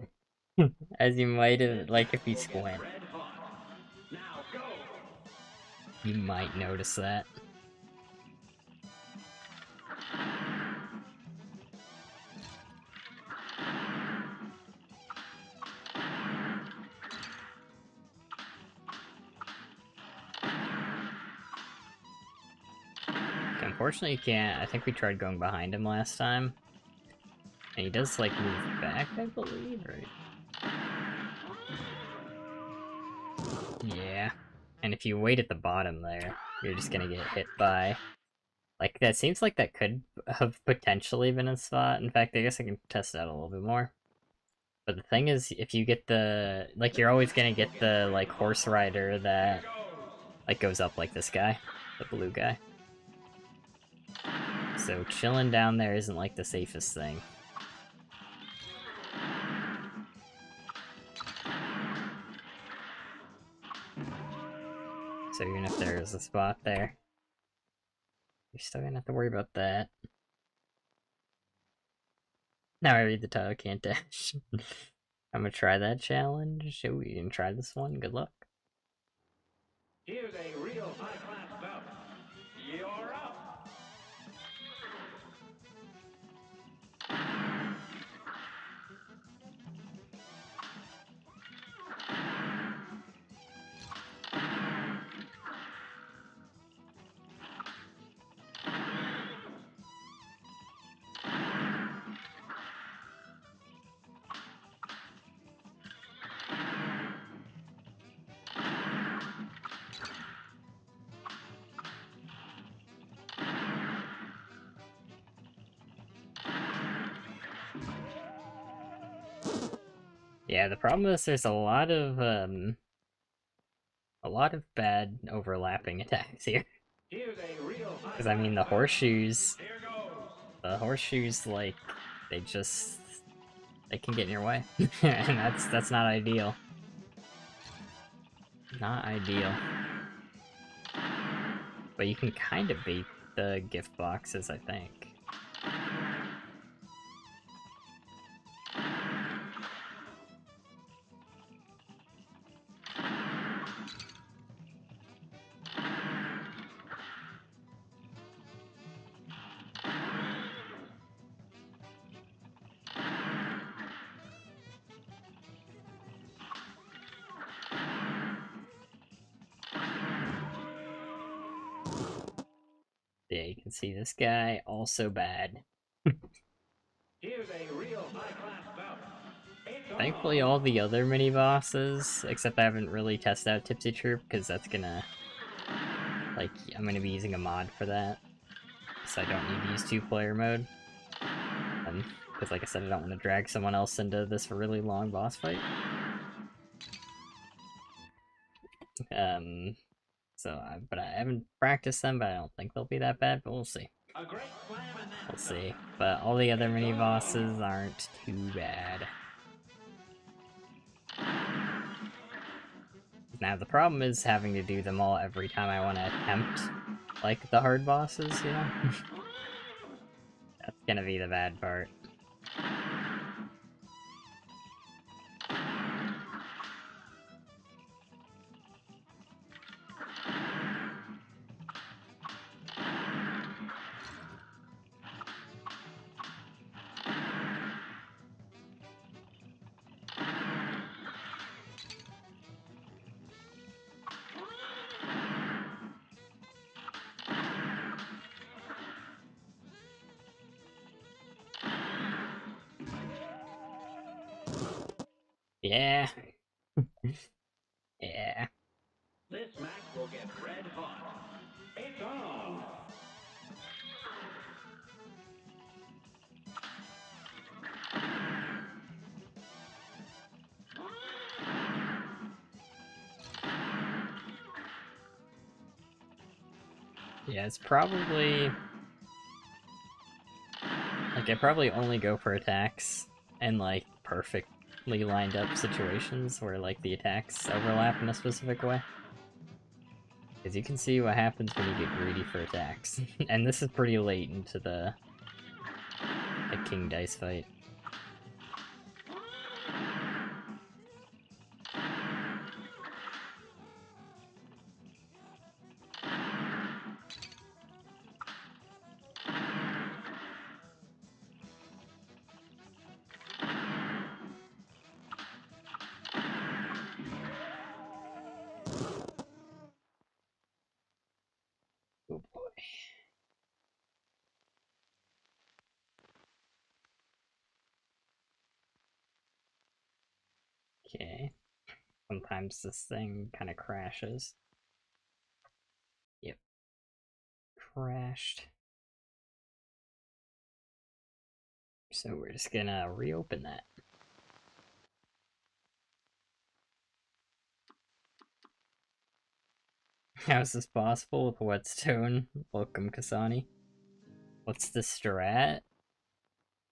As you might have, like, if you squint. You might notice that. Unfortunately, you can't. I think we tried going behind him last time. And he does, like, move back, I believe, right? Yeah. And if you wait at the bottom there, you're just gonna get hit by... Like, that seems like that could have potentially been a spot. In fact, I guess I can test it out a little bit more. But the thing is, if you get the... Like, you're always gonna get the, like, horse rider that, like, goes up like this guy. The blue guy. So chilling down there isn't, like, the safest thing. So even if there is a spot there, you're still gonna have to worry about that. Now I read the title, can't dash. I'm gonna try that challenge. Should we even try this one? Good luck. Here's a real high-class bout. You're up. Yeah, the problem is there's a lot of bad overlapping attacks here. Here's a real Because I mean, high-class bout. Here the horseshoes, like, they can get in your way, and that's not ideal. Not ideal. But you can kind of bait the gift boxes, I think. Yeah, you can see this guy, also bad. Here's a real high-class bout. Thankfully, all the other mini-bosses, except I haven't really tested out Tipsy Troop, because that's gonna... Like, I'm gonna be using a mod for that. So I don't need to use two-player mode. Because like I said, I don't want to drag someone else into this really long boss fight. But I haven't practiced them, but I don't think they'll be that bad, but we'll see. A great slam and then We'll some. see. But all the other mini-bosses aren't too bad. Now, the problem is having to do them all every time I want to attempt, like, the hard bosses, you know? That's gonna be the bad part. Yeah. Yeah. This match will get red hot. It's on. Yeah, it's probably... Like, I probably only go for attacks in, like, perfectly lined up situations where, like, the attacks overlap in a specific way. Because you can see what happens when you get greedy for attacks. And this is pretty late into the King Dice fight. Oh boy. Okay. Sometimes this thing kind of crashes. Yep. Crashed. So we're just gonna reopen that. How is this possible with Whetstone? Welcome, Kasani. What's the strat?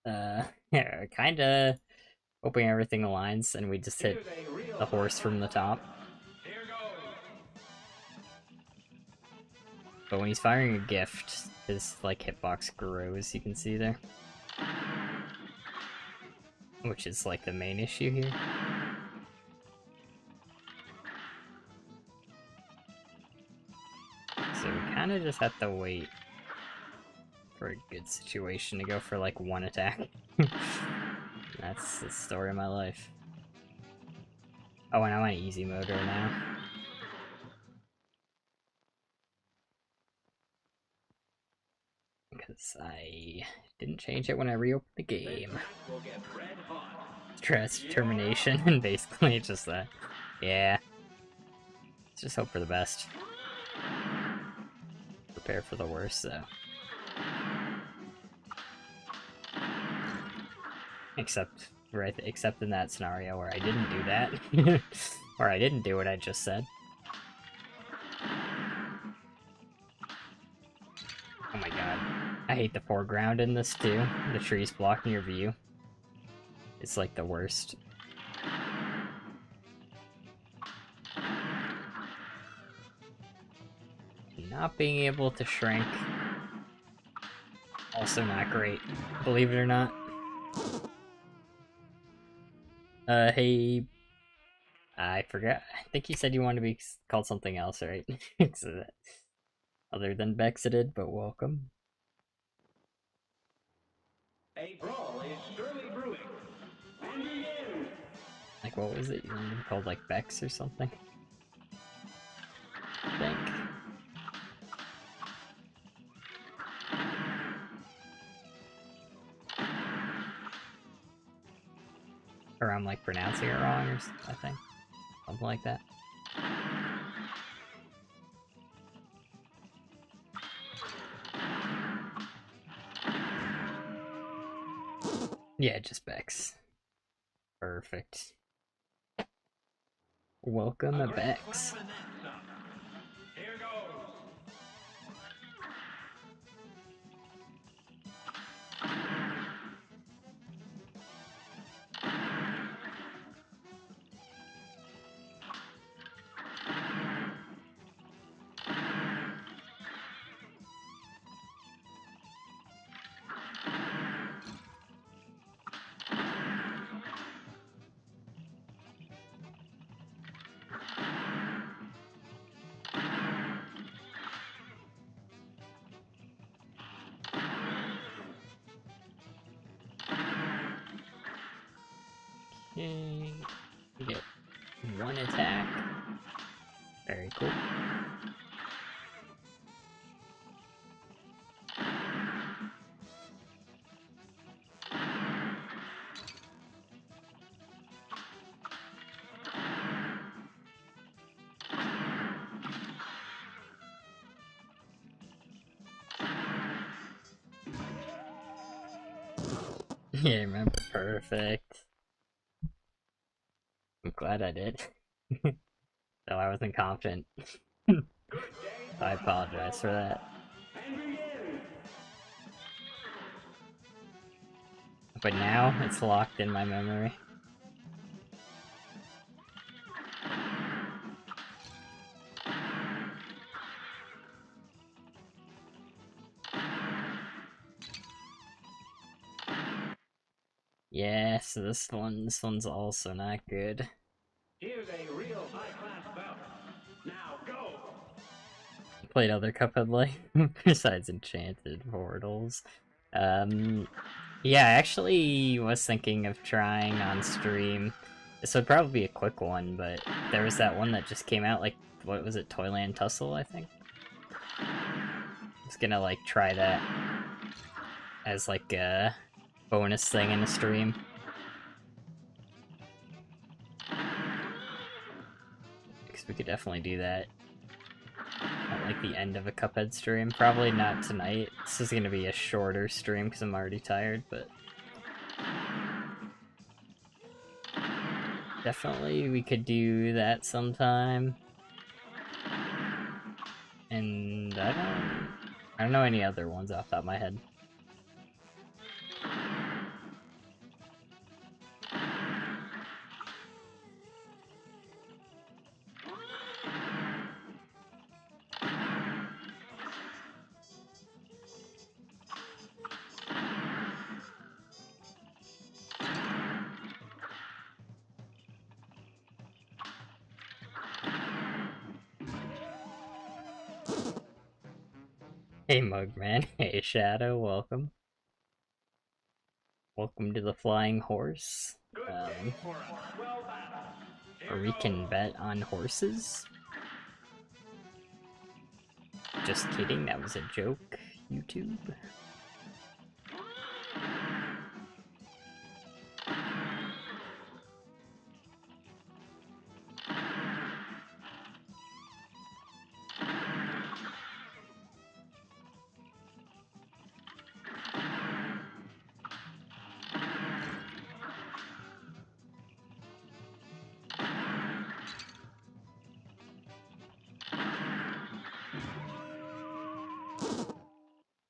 Yeah, kinda hoping everything aligns and we just hit the horse from the top. Here goes. But when he's firing a gift, his like hitbox grows, you can see there. Which is like the main issue here. So we kinda just have to wait for a good situation to go for like one attack. That's the story of my life. Oh, and I'm on easy mode right now. Because I didn't change it when I reopened the game. Stress, determination, and basically just that. Yeah. Let's just hope for the best. Prepare for the worst, though. Except in that scenario where I didn't do that. Or I didn't do what I just said. Oh my god. I hate the foreground in this too. The trees blocking your view. It's like the worst. Not being able to shrink. Also not great, believe it or not. Hey... I forgot. I think you said you wanted to be called something else, right? Other than Bexited, but welcome. A brawl is surely brewing. And begin. Like, what was it? You wanted to be called, like, Bex or something? I think. Or I'm, like, pronouncing it wrong or something. Something like that. Yeah, just Bex. Perfect. Welcome, Bex. Here goes. Okay. You get one attack. Very cool. Yeah, I remember. Perfect. I'm glad I did. Though I wasn't confident. I apologize for that. But now it's locked in my memory. Yeah, so this one's also not good. Here's a real high-class bout. Now go! Played other Cuphead like besides Enchanted Portals. Yeah, I actually was thinking of trying on stream. This would probably be a quick one, but there was that one that just came out, like, what was it, Toyland Tussle, I think? I was gonna, like, try that as, like, a bonus thing in the stream. Because we could definitely do that at, like, the end of a Cuphead stream. Probably not tonight. This is gonna be a shorter stream because I'm already tired, but... definitely we could do that sometime. And I don't know any other ones off the top of my head. Hey Mugman, hey Shadow, welcome. Welcome to the Flying Horse. Where we can bet on horses. Just kidding, that was a joke, YouTube.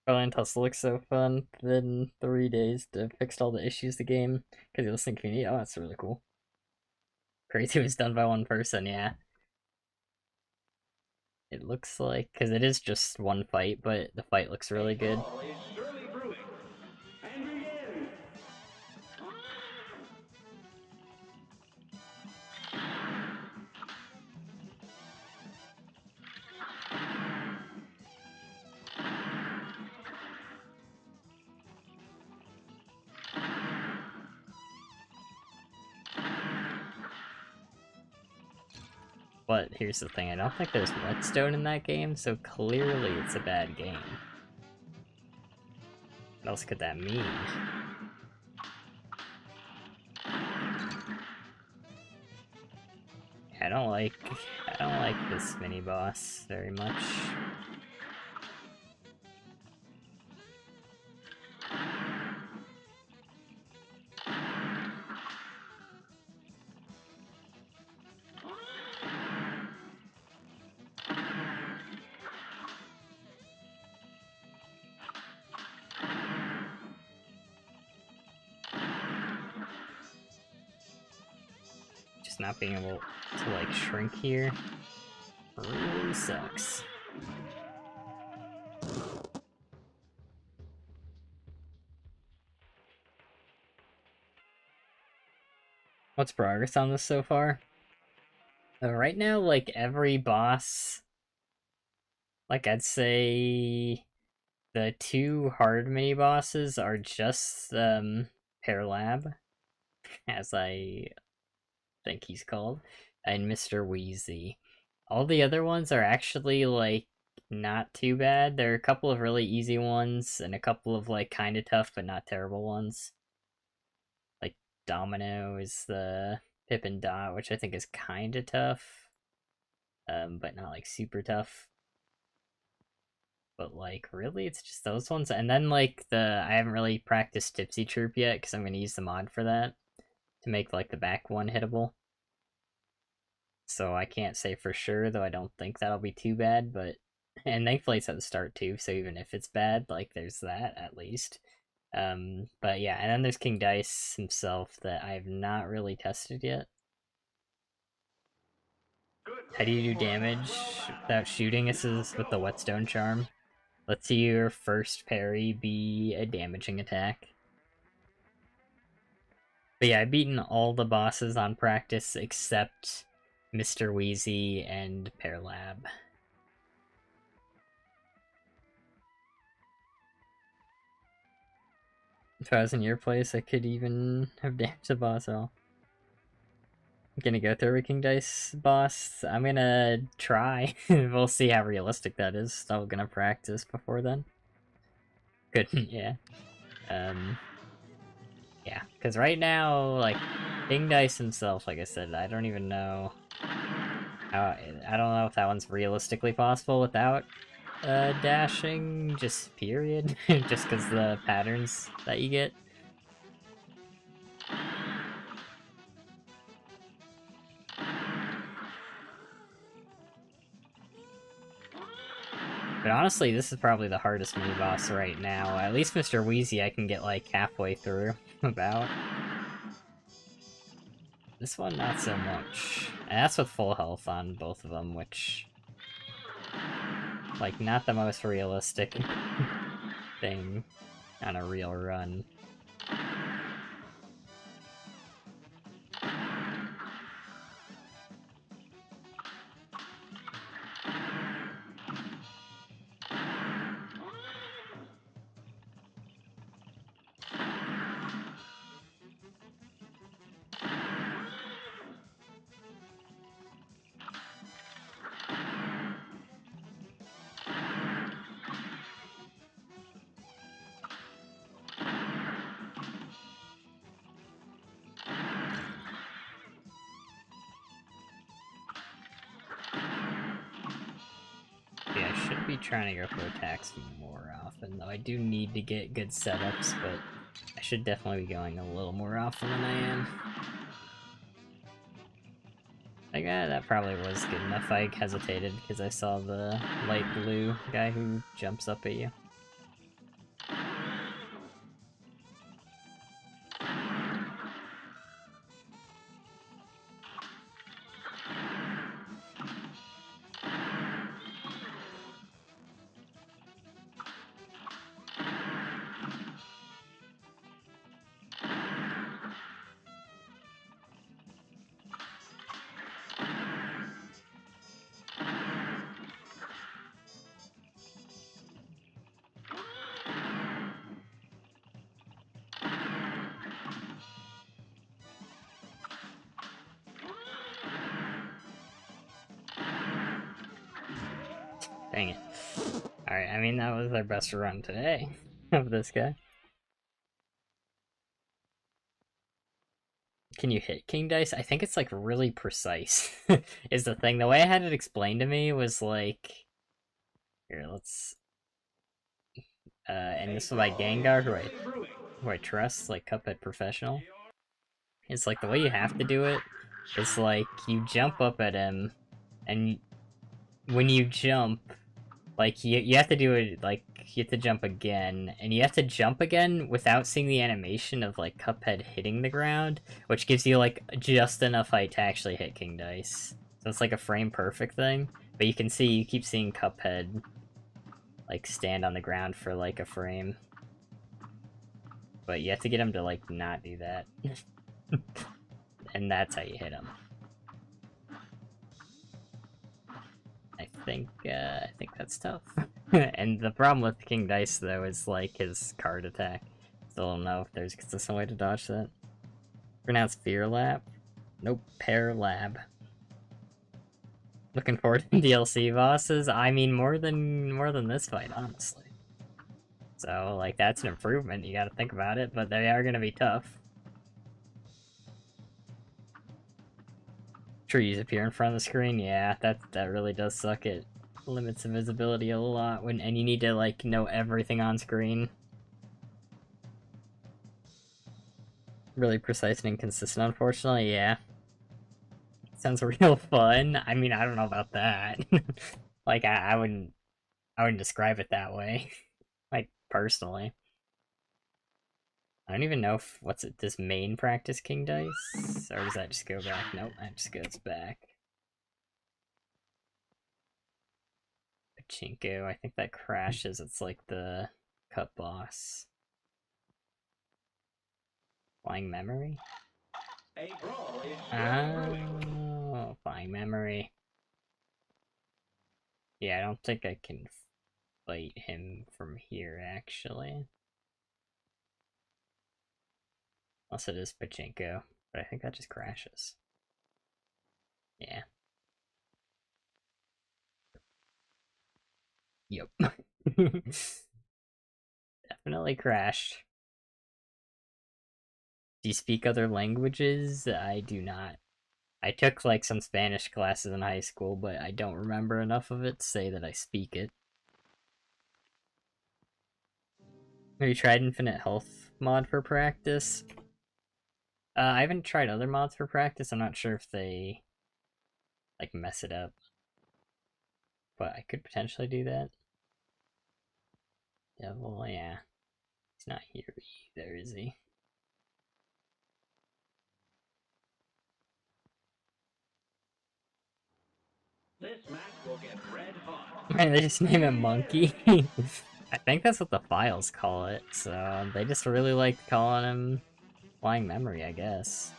Toyland Tussle looks so fun. Then 3 days to fix all the issues the game. Because you listen to community. Oh, that's really cool. Crazy was done by one person, yeah. It looks like, because it is just one fight, but the fight looks really good. But here's the thing, I don't think there's Whetstone in that game, so clearly it's a bad game. What else could that mean? I don't like this mini boss very much. Just not being able to like shrink here really sucks. What's progress on this so far? Right now, like every boss, like I'd say the 2 hard mini bosses are just Phear Lap, as I think he's called, and Mr. Wheezy. All the other ones are actually like not too bad. There are a couple of really easy ones and a couple of like kind of tough but not terrible ones. Like Domino is the Pip and Dot, which I think is kind of tough, but not like super tough. But, like, really, it's just those ones? And then, like, I haven't really practiced Tipsy Troop yet, because I'm going to use the mod for that, to make, like, the back one hittable. So I can't say for sure, though I don't think that'll be too bad, but... And thankfully it's at the start, too, so even if it's bad, like, there's that, at least. But yeah, and then there's King Dice himself that I have not really tested yet. How do you do damage without shooting? This is with the Whetstone charm. Let's see your first parry be a damaging attack. But yeah, I've beaten all the bosses on practice except Mr. Wheezy and Phear Lap. If I was in your place, I could even have damaged the boss at all. I'm gonna go through a King Dice boss. I'm gonna try. We'll see how realistic that is. Still gonna practice before then. Good, yeah. Yeah, because right now, like, King Dice himself, like I said, I don't even know how... I don't know if that one's realistically possible without dashing, just period. Just because the patterns that you get. But honestly, this is probably the hardest mini-boss right now. At least Mr. Wheezy I can get, like, halfway through, about. This one, not so much. And that's with full health on both of them, which... Like, not the most realistic thing on a real run. Yeah, I should be trying to go for attacks more often, though I do need to get good setups, but I should definitely be going a little more often than I am. Like, that probably was good enough. I hesitated because I saw the light blue guy who jumps up at you. Dang it. Alright, I mean, that was our best run today of this guy. Can you hit King Dice? I think it's, like, really precise, is the thing. The way I had it explained to me was, like... Here, let's... and this was by Gengar, who I trust, like, Cuphead Professional. It's, like, the way you have to do it is, like, you jump up at him, and when you jump, like, you have to do it, like, you have to jump again, and you have to jump again without seeing the animation of, like, Cuphead hitting the ground, which gives you, like, just enough height to actually hit King Dice. So it's, like, a frame-perfect thing, but you can see, you keep seeing Cuphead, like, stand on the ground for, like, a frame. But you have to get him to, like, not do that. And that's how you hit him. I think that's tough. And the problem with King Dice, though, is, like, his card attack. Still don't know if there's a consistent way to dodge that. Pronounced Phear Lap? Nope, Phear Lap. Looking forward to DLC bosses. I mean, more than this fight, honestly. So, like, that's an improvement, you gotta think about it, but they are gonna be tough. Trees appear in front of the screen, yeah, that really does suck it. limits invisibility a lot and you need to like know everything on screen. Really precise and inconsistent, unfortunately, yeah. Sounds real fun. I mean, I don't know about that. Like, I wouldn't describe it that way. Like, personally. I don't even know if, does main practice king dice? Or does that just go back? Nope, that just goes back. Pachinko, I think that crashes. It's like the cut boss. Flying memory? Oh, flying memory. Yeah, I don't think I can fight him from here, actually. Unless it is Pachinko, but I think that just crashes. Yeah. Yep. Definitely crashed. Do you speak other languages? I do not. I took like some Spanish classes in high school, but I don't remember enough of it to say that I speak it. Have you tried Infinite Health mod for practice? I haven't tried other mods for practice. I'm not sure if they like mess it up, but I could potentially do that. Devil, yeah. He's not here either, is he? This match will get red hot. Man, they just name him Monkey. I think that's what the files call it, so they just really liked calling him Flying Memory, I guess.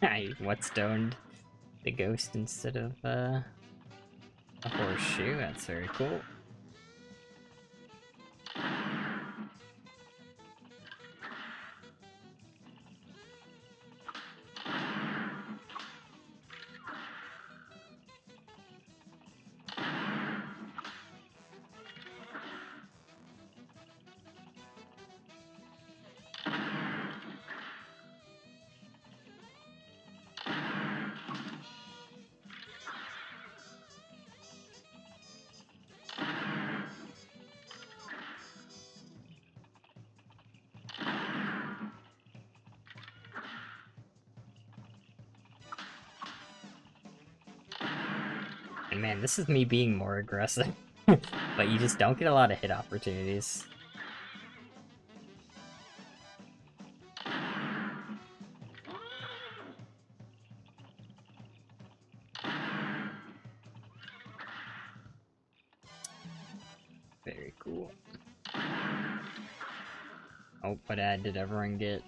I Whetstoned the ghost instead of a horseshoe. That's very cool. And man, this is me being more aggressive. But you just don't get a lot of hit opportunities. Very cool. Oh, what ad did everyone get?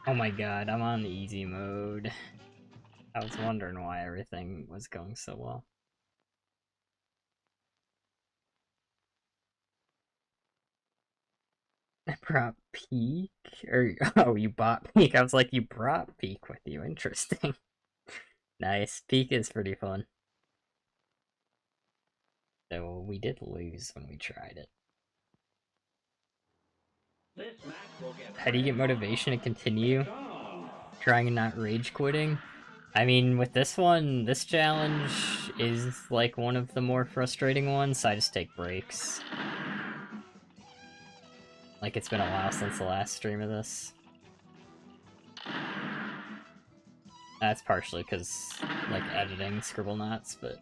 Oh my god, I'm on the easy mode. I was wondering why everything was going so well. I brought Peak? Or, oh, you bought Peak. I was like, you brought Peak with you. Interesting. Nice. Peak is pretty fun. Though we did lose when we tried it. How do you get motivation to continue trying and not rage quitting? I mean, with this one, this challenge is like one of the more frustrating ones, so I just take breaks. Like, it's been a while since the last stream of this. That's partially because, like, editing Scribblenauts, but...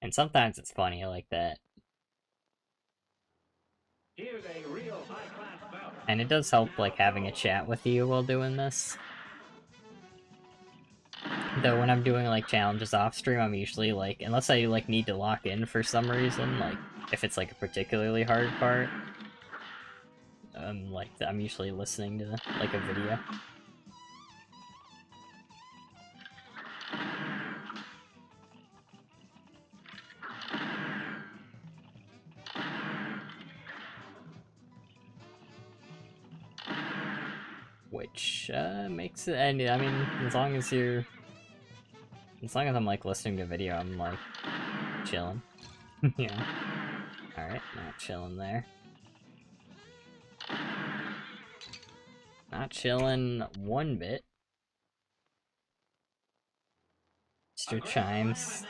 And sometimes it's funny like that. And it does help, like, having a chat with you while doing this. Though when I'm doing like challenges off stream, I'm usually like, unless I like need to lock in for some reason, like if it's like a particularly hard part, like I'm usually listening to like a video. Which makes it, and I mean, as long as I'm like listening to video, I'm like chilling. Yeah. Alright, not chilling there. Not chilling one bit. Mr. Chimes.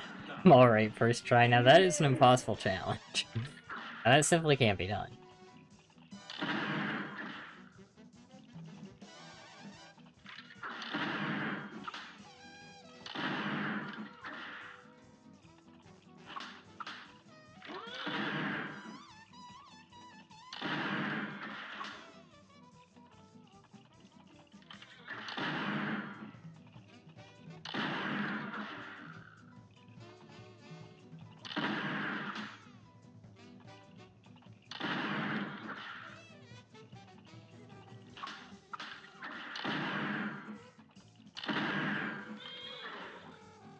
Alright, first try. Now that is an impossible challenge. That simply can't be done.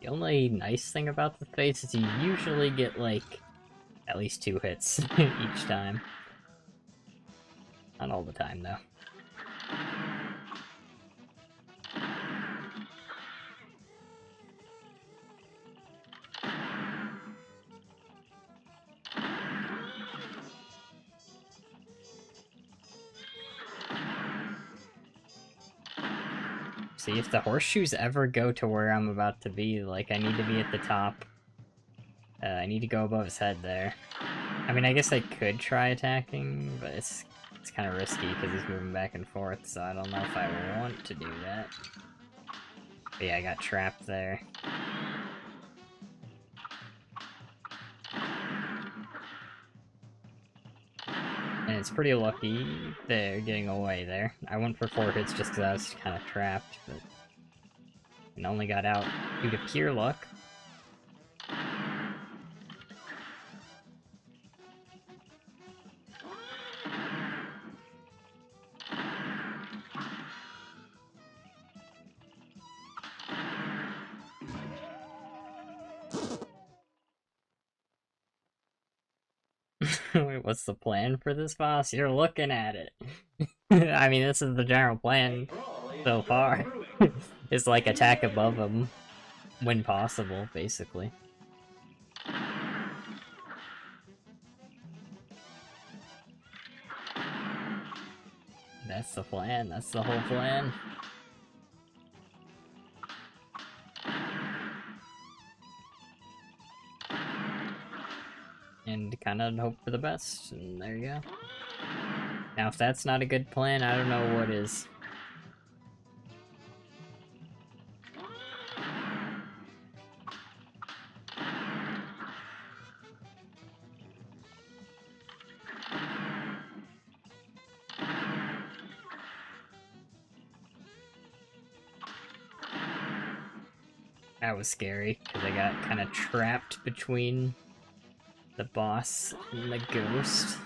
The only nice thing about the face is you usually get, like, at least 2 hits each time. Not all the time, though. See, if the horseshoes ever go to where I'm about to be, like, I need to be at the top. I need to go above his head there. I mean, I guess I could try attacking, but it's kind of risky because he's moving back and forth, so I don't know if I want to do that. But yeah, I got trapped there. And it's pretty lucky they're getting away there. I went for 4 hits just because I was kind of trapped, but... and only got out due to pure luck. Wait, what's the plan for this boss? You're looking at it. I mean, this is the general plan so far. It's like attack above him when possible, basically. That's the plan. That's the whole plan. And kind of hope for the best, and there you go. Now, if that's not a good plan, I don't know what is. That was scary, because I got kind of trapped between the boss and the ghost.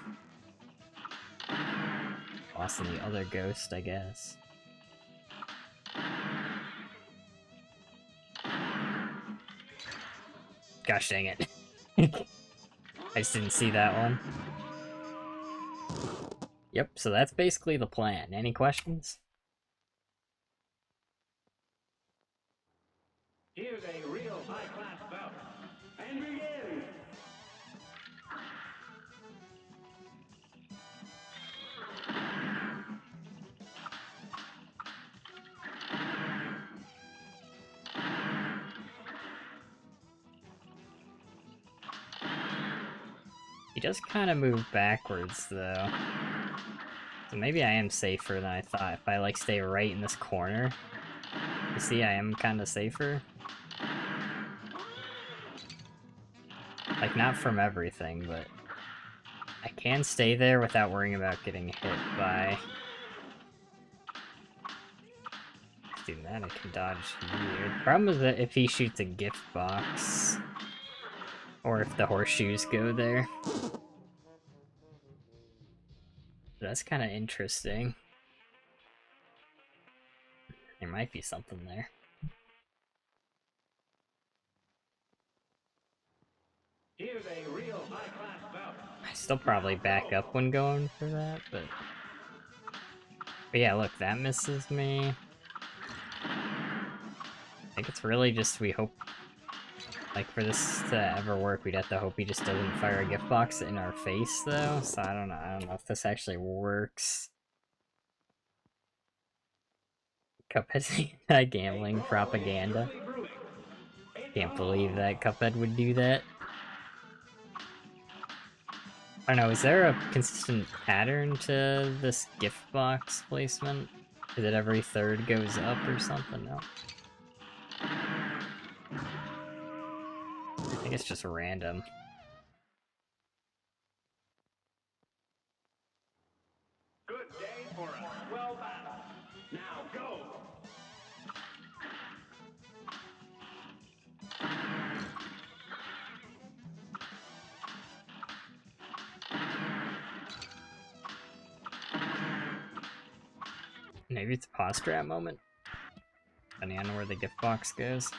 Boss and the other ghost, I guess. Gosh dang it. I just didn't see that one. Yep, so that's basically the plan. Any questions? Here's a real high-class bout. And begin! He does kind of move backwards, though. So maybe I am safer than I thought if I, like, stay right in this corner. You see, I am kind of safer. Like, not from everything, but... I can stay there without worrying about getting hit by... Do that, I can dodge here. The problem is that if he shoots a gift box, or if the horseshoes go there. That's kind of interesting. There might be something there. Here's a real high-class bout. I still probably back up when going for that, but yeah, look, that misses me. I think it's really just we hope, like, for this to ever work, we'd have to hope he just doesn't fire a gift box in our face, though. So I don't know if this actually works. Cuphead's gambling propaganda. Can't believe that Cuphead would do that. I don't know, is there a consistent pattern to this gift box placement? Is it every third goes up or something? No. I think it's just random. Good day for us. Well battled. Now go. Maybe it's a pause strat moment, depending on where the gift box goes.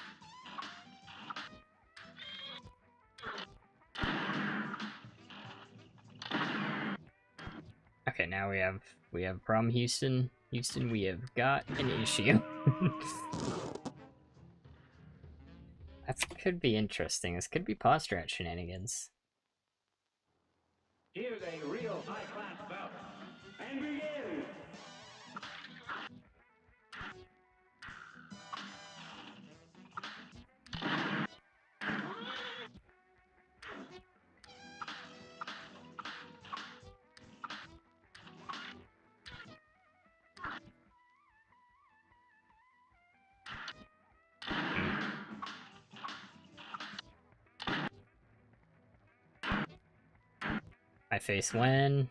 Okay, now we have problem, Houston. Houston, we have got an issue. That could be interesting. This could be pause strat shenanigans. Here's a real high-class bout. And begin. I face when?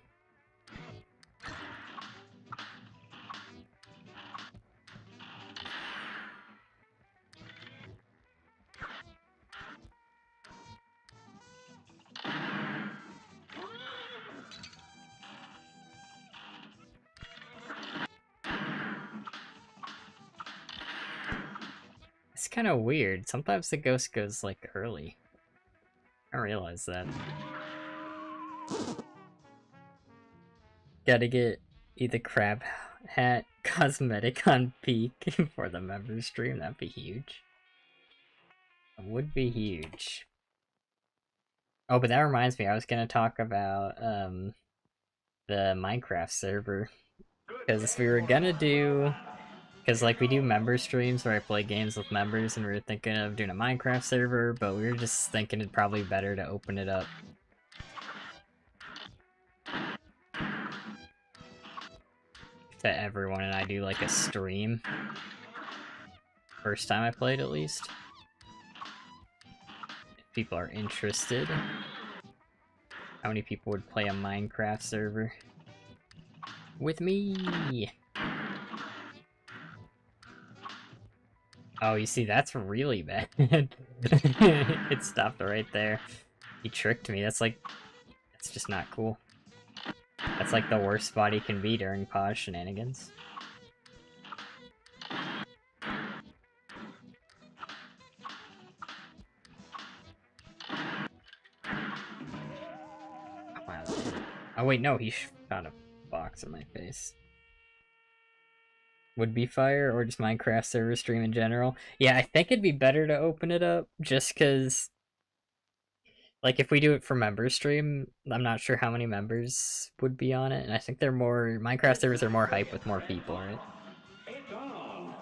It's kind of weird. Sometimes the ghost goes, like, early. I realize that. Gotta get either crab hat cosmetic on peak for the member stream. That'd be huge. It would be huge. Oh, but that reminds me, I was gonna talk about the Minecraft server. Because we were gonna do... Because, like, we do member streams where I play games with members, and we were thinking of doing a Minecraft server, but we were just thinking it'd probably be better to open it up to everyone, and I do, like, a stream. First time I played, at least. If people are interested. How many people would play a Minecraft server with me? Oh, you see, that's really bad. It stopped right there. He tricked me. That's like... That's just not cool. That's like the worst spot he can be during pause shenanigans. Wow. Oh wait, no, he shot a box in my face. Would be fire, or just Minecraft server stream in general? Yeah, I think it'd be better to open it up, just because... Like, if we do it for member stream, I'm not sure how many members would be on it, and I think they're more... Minecraft servers are more hype with more people, right? It's on.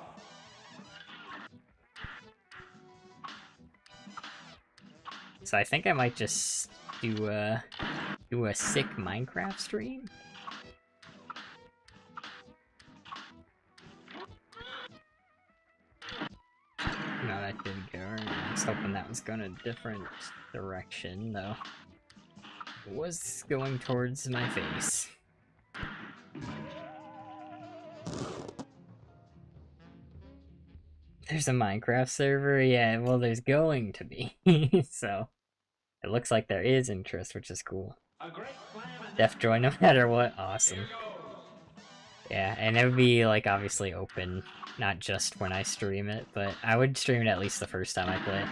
So I think I might just do a sick Minecraft stream. No, that didn't go. I was hoping that was going a different direction, though. It was going towards my face. There's a Minecraft server? Yeah, well, there's going to be. So, it looks like there is interest, which is cool. A great slam and Def join no matter what? Awesome. here goes. Yeah, and it would be, like, obviously open, not just when I stream it, but I would stream it at least the first time I play it.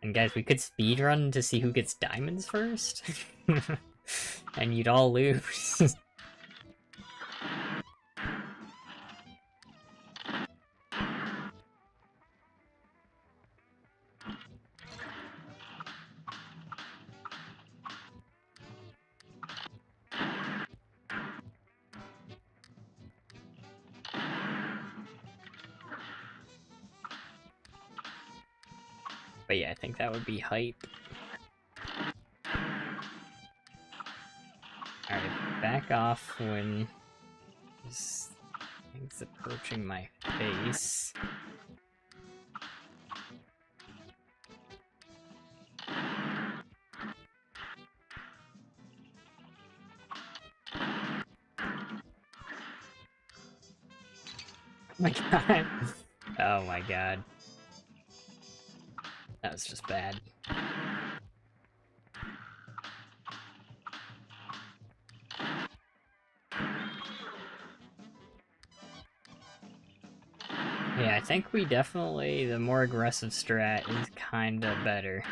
And guys, we could speedrun to see who gets diamonds first. And you'd all lose. But yeah, I think that would be hype. Alright, back off when this thing's approaching my face. Oh my god. Oh my god. That was just bad. Yeah, I think we definitely, the more aggressive strat is kinda better.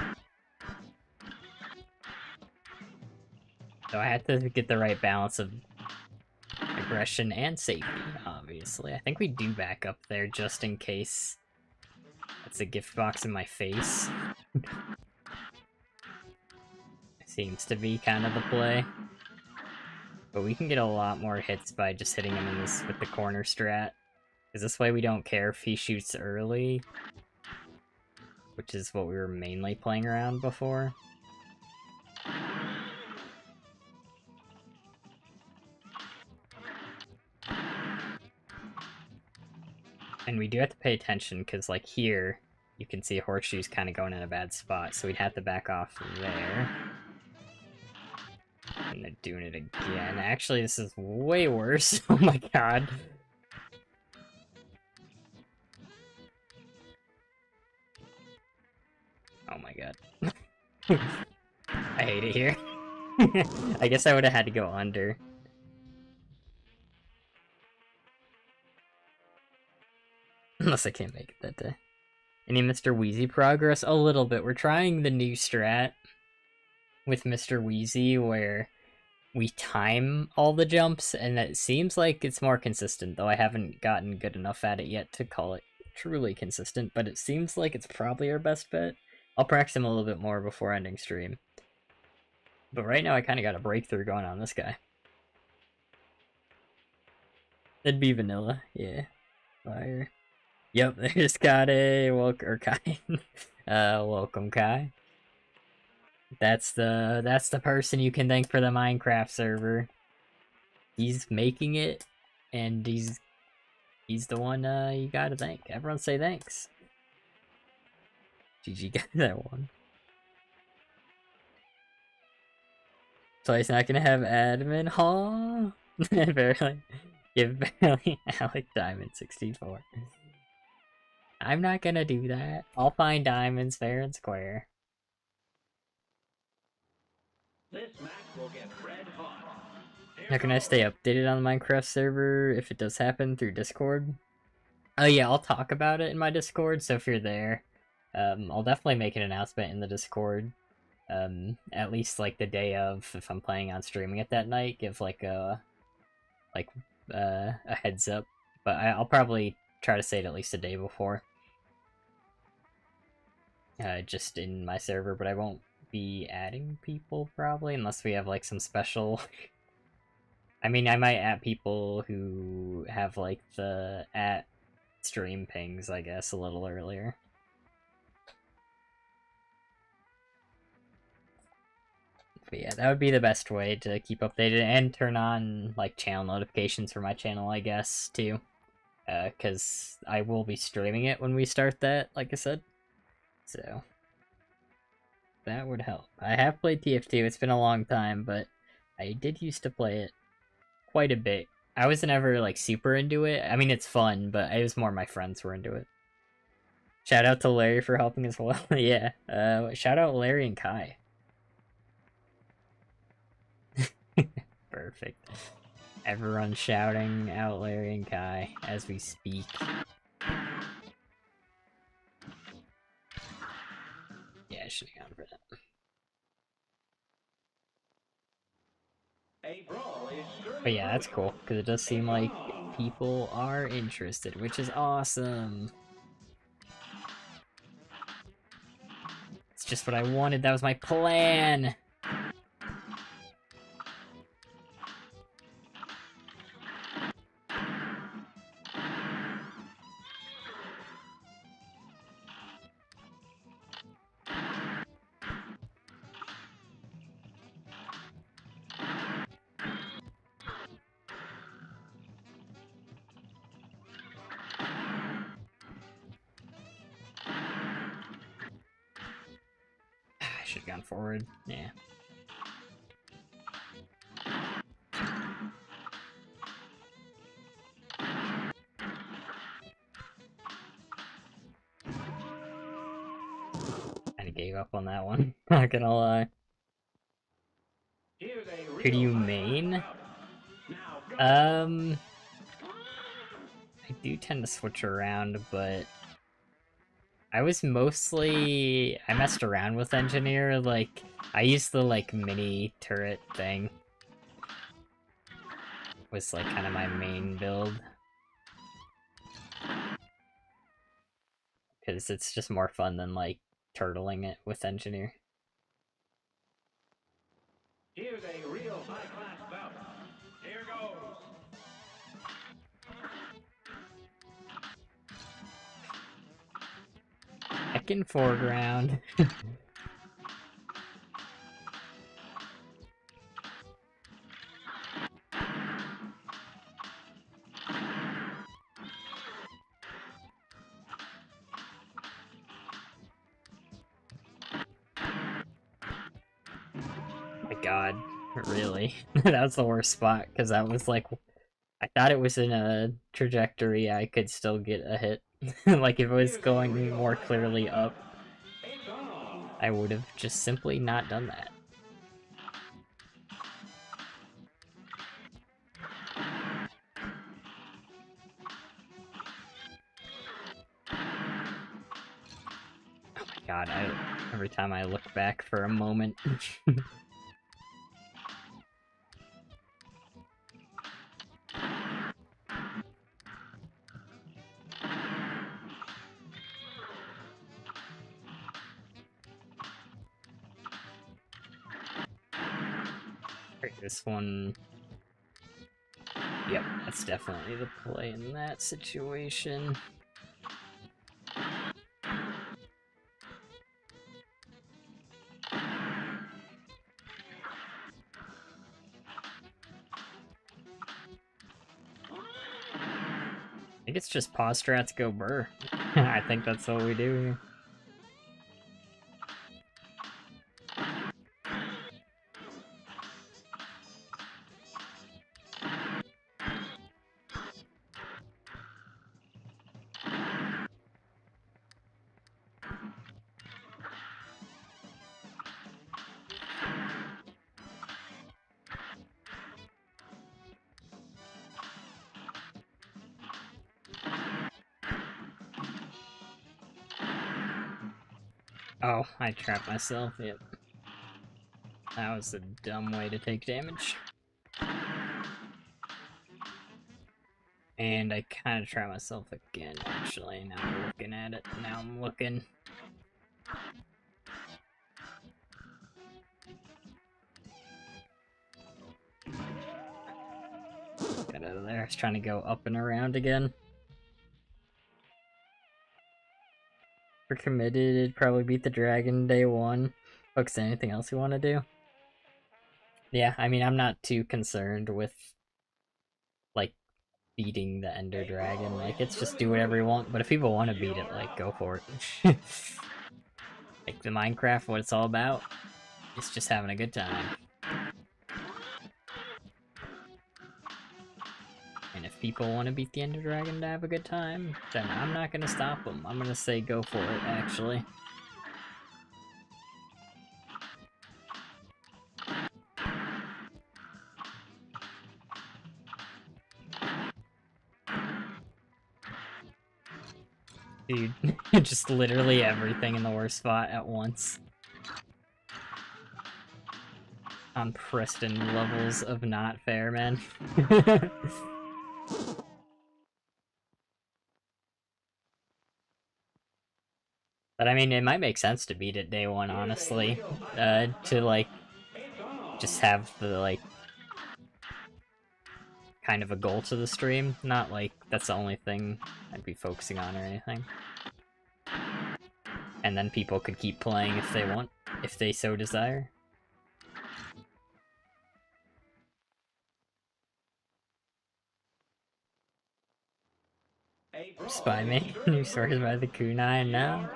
So I had to get the right balance of aggression and safety, obviously. I think we do back up there just in case that's a gift box in my face. Seems to be kind of the play. But we can get a lot more hits by just hitting him in this with the corner strat. Because this way we don't care if he shoots early, which is what we were mainly playing around before. And we do have to pay attention, because like here, you can see Horseshoe's kind of going in a bad spot, so we'd have to back off there. And they're doing it again. Actually, this is way worse. Oh my god. Oh my god. I hate it here. I guess I would have had to go under. Unless I can't make it that day. Any Mr. Wheezy progress? A little bit. We're trying the new strat with Mr. Wheezy where we time all the jumps, and it seems like it's more consistent, though I haven't gotten good enough at it yet to call it truly consistent, but it seems like it's probably our best bet. I'll practice him a little bit more before ending stream. But right now I kind of got a breakthrough going on this guy. It'd be vanilla, yeah. Fire. Yep, there's Kade, or Kai. Welcome Kai. That's the person you can thank for the Minecraft server. He's making it, and he's the one you gotta thank. Everyone say thanks. GG got that one. So he's not gonna have admin, huh? Barely. Give barely Alec Diamond 64. I'm not gonna do that. I'll find diamonds fair and square. This match will get red hot. How can I stay updated on the Minecraft server if it does happen through Discord? Oh yeah, I'll talk about it in my Discord, so if you're there, I'll definitely make an announcement in the Discord. At least like the day of, if I'm planning on streaming it that night, give like a heads up. But I'll probably try to say it at least a day before. Just in my server, but I won't be adding people probably unless we have like some special. I mean, I might add people who have like the stream pings, I guess, a little earlier. But yeah, that would be the best way to keep updated and turn on like channel notifications for my channel, I guess, too. Because I will be streaming it when we start that, like I said. So that would help. I have played TF2, it's been a long time, but I did used to play it quite a bit I wasn't ever like super into it. I mean, it's fun, but it was more my friends were into it. Shout out to Larry for helping as well. Yeah. Shout out Larry and Kai. Perfect. Everyone shouting out Larry and Kai as we speak. Yeah, I should have gone for that. But yeah, that's cool, because it does seem like people are interested, which is awesome. It's just what I wanted, that was my plan! I should have gone forward, yeah. Kinda gave up on that one, not gonna lie. Who do you main? I do tend to switch around, but I messed around with Engineer, like, I used the, like, mini turret thing. Was, like, kind of my main build. Because it's just more fun than, like, turtling it with Engineer. Here's a real high-class bout. Here goes. Second foreground. My god, really? That was the worst spot, because that was like, I thought it was in a trajectory I could still get a hit. Like, if it was going more clearly up, I would have just simply not done that. Oh my god, every time I look back for a moment. This one... Yep, that's definitely the play in that situation. I think it's just pause strats go burr. I think that's what we do here. Oh, I trapped myself, yep. That was a dumb way to take damage. And I kind of trapped myself again, actually. Now I'm looking at it. Now I'm looking. Get out of there. I was trying to go up and around again. We're committed. Probably beat the dragon day one. Folks, anything else you want to do? Yeah, I mean, I'm not too concerned with, like, beating the Ender Dragon. Like, it's just do whatever you want. But if people want to beat it, like, go for it. Like, the Minecraft, what it's all about, it's just having a good time. people want to beat the Ender Dragon to have a good time, then I'm not gonna stop them. I'm gonna say go for it, actually. Dude, just literally everything in the worst spot at once. Unprecedented levels of not fair, man. But I mean, it might make sense to beat it day one, honestly. To, like, just have the, like, kind of a goal to the stream. Not like that's the only thing I'd be focusing on or anything. And then people could keep playing if they want, if they so desire. Spy main? New source by the kunai? No.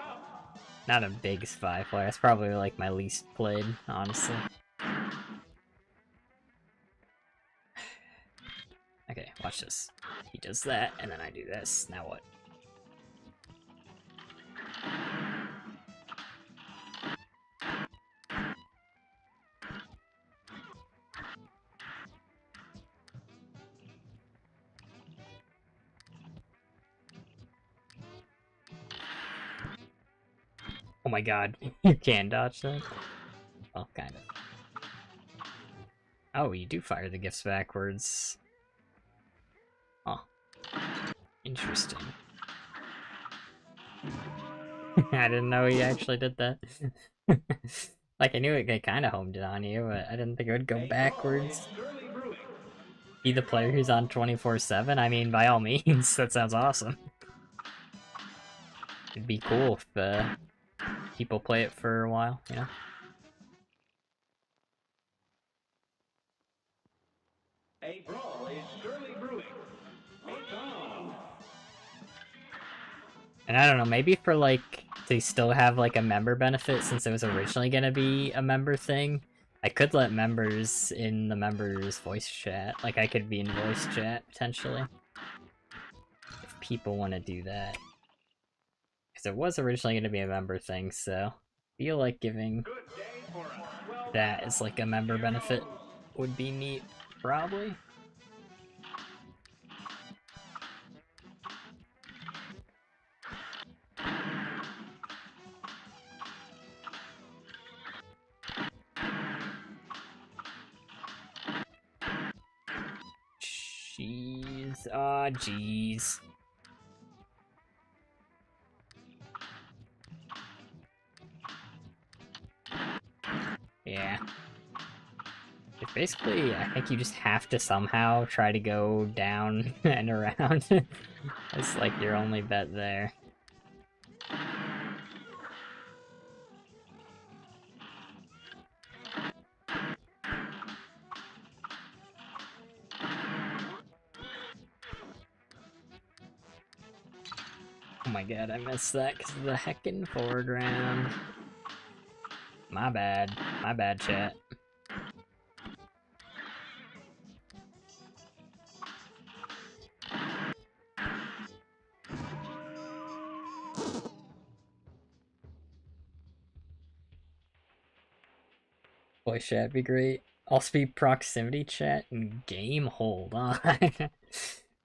Not a big spy player. It's probably like my least played, honestly. Okay, watch this. He does that, and then I do this. Now what? Oh my god, you can dodge that? Well, kind of. Oh, you do fire the gifts backwards. Oh. Interesting. I didn't know he actually did that. Like, I knew it kind of homed it on you, but I didn't think it would go backwards. Be the player who's on 24/7? I mean, by all means, that sounds awesome. It'd be cool if people play it for a while, you know? A brawl is surely brewing. It's on. And I don't know, maybe for, like, to still have, like, a member benefit, since it was originally gonna be a member thing, I could let members in the members' voice chat. Like, I could be in voice chat, potentially. If people want to do that. Because it was originally gonna be a member thing, so I feel like giving that as, like, a member benefit would be neat, probably. Jeez. Aw, jeez. Yeah. It's basically, I think you just have to somehow try to go down and around. It's like your only bet there. Oh my god, I missed that because of the heckin' forward round. My bad. My bad, chat. Voice chat be great. Also be proximity chat and game hold on.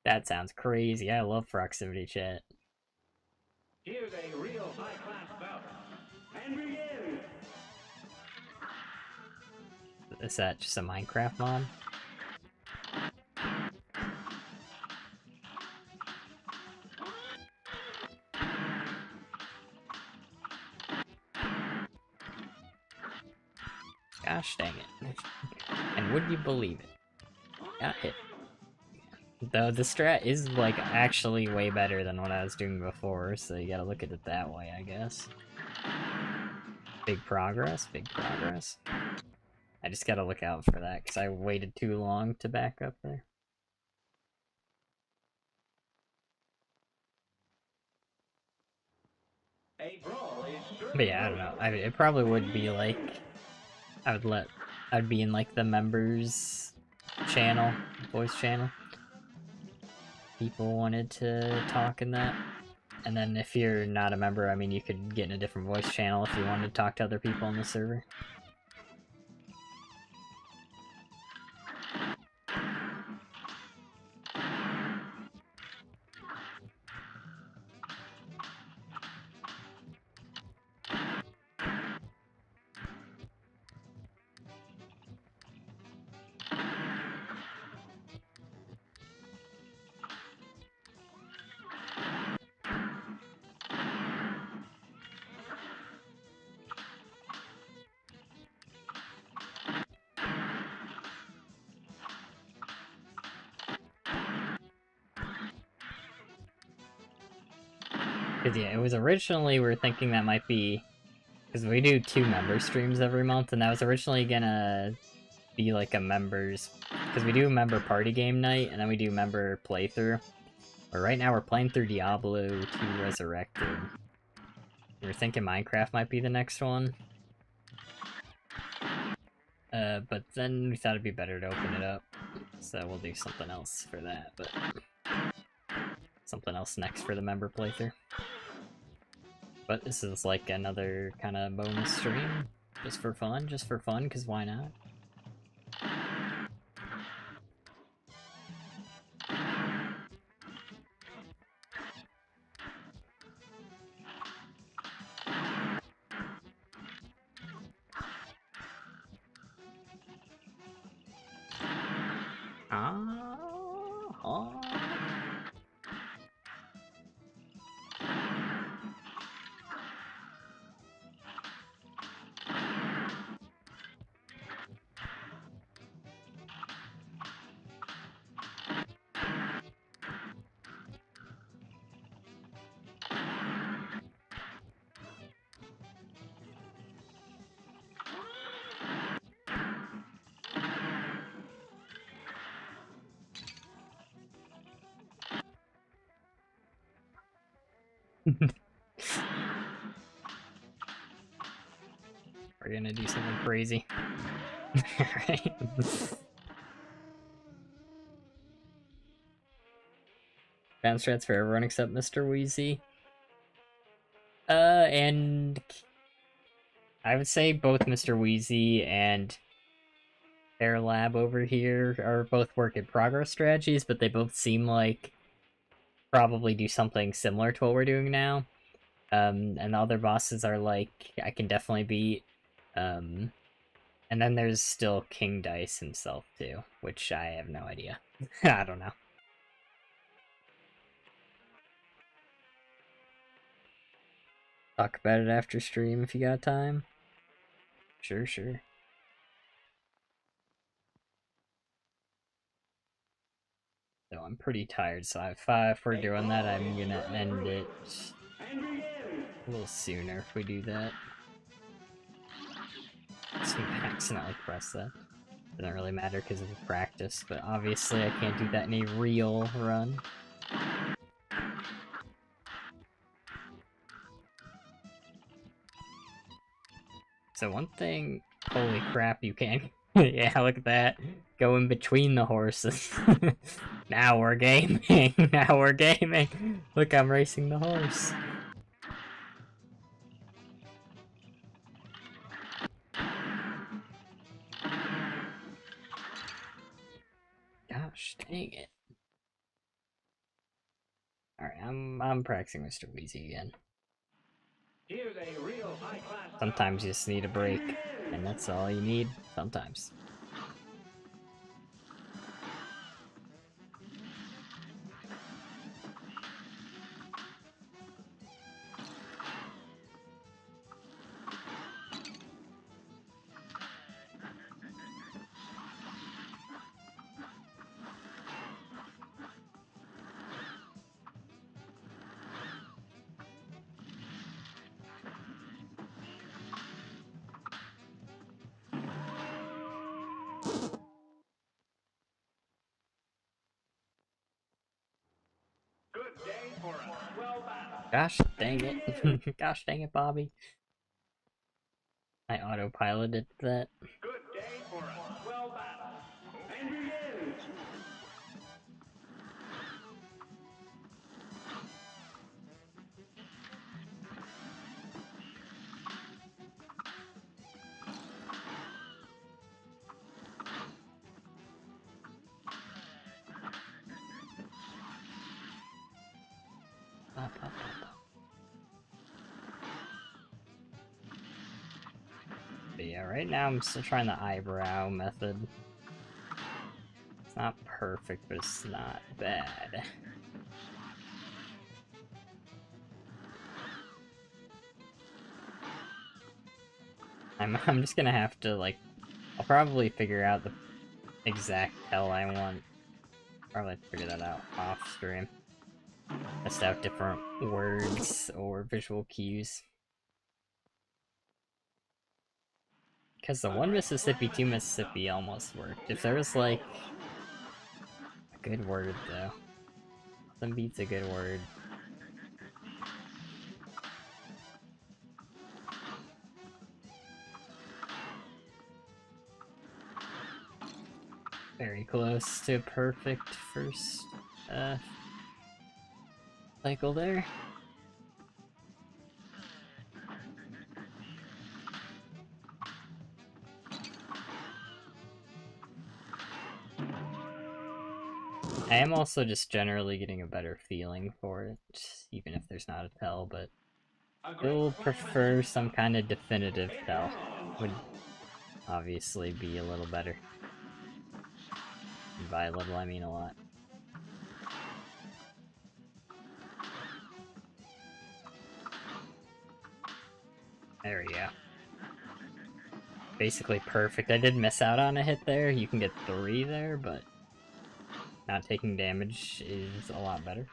That sounds crazy. I love proximity chat. Here's a real high-class bout. And begin. Is that just a Minecraft mod? Gosh dang it. And would you believe it? Got hit. Though the strat is, like, actually way better than what I was doing before, so you gotta look at it that way, I guess. Big progress, big progress. I just gotta look out for that, because I waited too long to back up there. But yeah, I don't know. I mean, it probably would be, like, I'd be in, like, the members channel, voice channel. people wanted to talk in that. And then if you're not a member, I mean, you could get in a different voice channel if you wanted to talk to other people on the server. Because yeah, it was originally, we were thinking that might be, because we do 2 member streams every month, and that was originally gonna be like a members, because we do member party game night, and then we do member playthrough. But right now we're playing through Diablo 2 Resurrected. We were thinking Minecraft might be the next one. But then we thought it'd be better to open it up. So we'll do something else for that, but something else next for the member playthrough. But this is like another kind of bonus stream, just for fun, because why not? We're gonna do something crazy. Alright. Fan strats for everyone except Mr. Wheezy. And I would say both Mr. Wheezy and Phear Lap over here are both work in progress strategies, but they both seem like probably do something similar to what we're doing now. And the other bosses are like, I can definitely beat. And then there's still King Dice himself too, which I have no idea. I don't know. Talk about it after stream if you got time. Sure. So I'm pretty tired, so if we're doing that, I'm gonna end it a little sooner if we do that. So I accidentally press that. Doesn't really matter because of the practice, but obviously I can't do that in a real run. So one thing, holy crap, you can, yeah, look at that, go in between the horses. Now we're gaming, now we're gaming. Look, I'm racing the horse. Gosh, dang it. Alright, I'm practicing Mr. Wheezy again. Here's a real high-class Sometimes you just need a break, and that's all you need, sometimes. Good day for a swell battle. Gosh dang it. Gosh dang it, Bobby. I autopiloted that. Good day for a swell battle. And begin. Pop, pop, pop, pop. But yeah, right now I'm still trying the eyebrow method. It's not perfect, but it's not bad. I'm just gonna have to, like, I'll probably figure out the exact tell I want. Probably figure that out off stream. Test out different words or visual cues. Because the one Mississippi, two Mississippi almost worked. If there was, like, a good word, though. Nothing beats a good word. Very close to perfect first cycle there. I am also just generally getting a better feeling for it, even if there's not a tell, but still prefer some kind of definitive tell. Would obviously be a little better. And by a little, I mean a lot. There we go. Basically perfect. I did miss out on a hit there. You can get 3 there, but not taking damage is a lot better.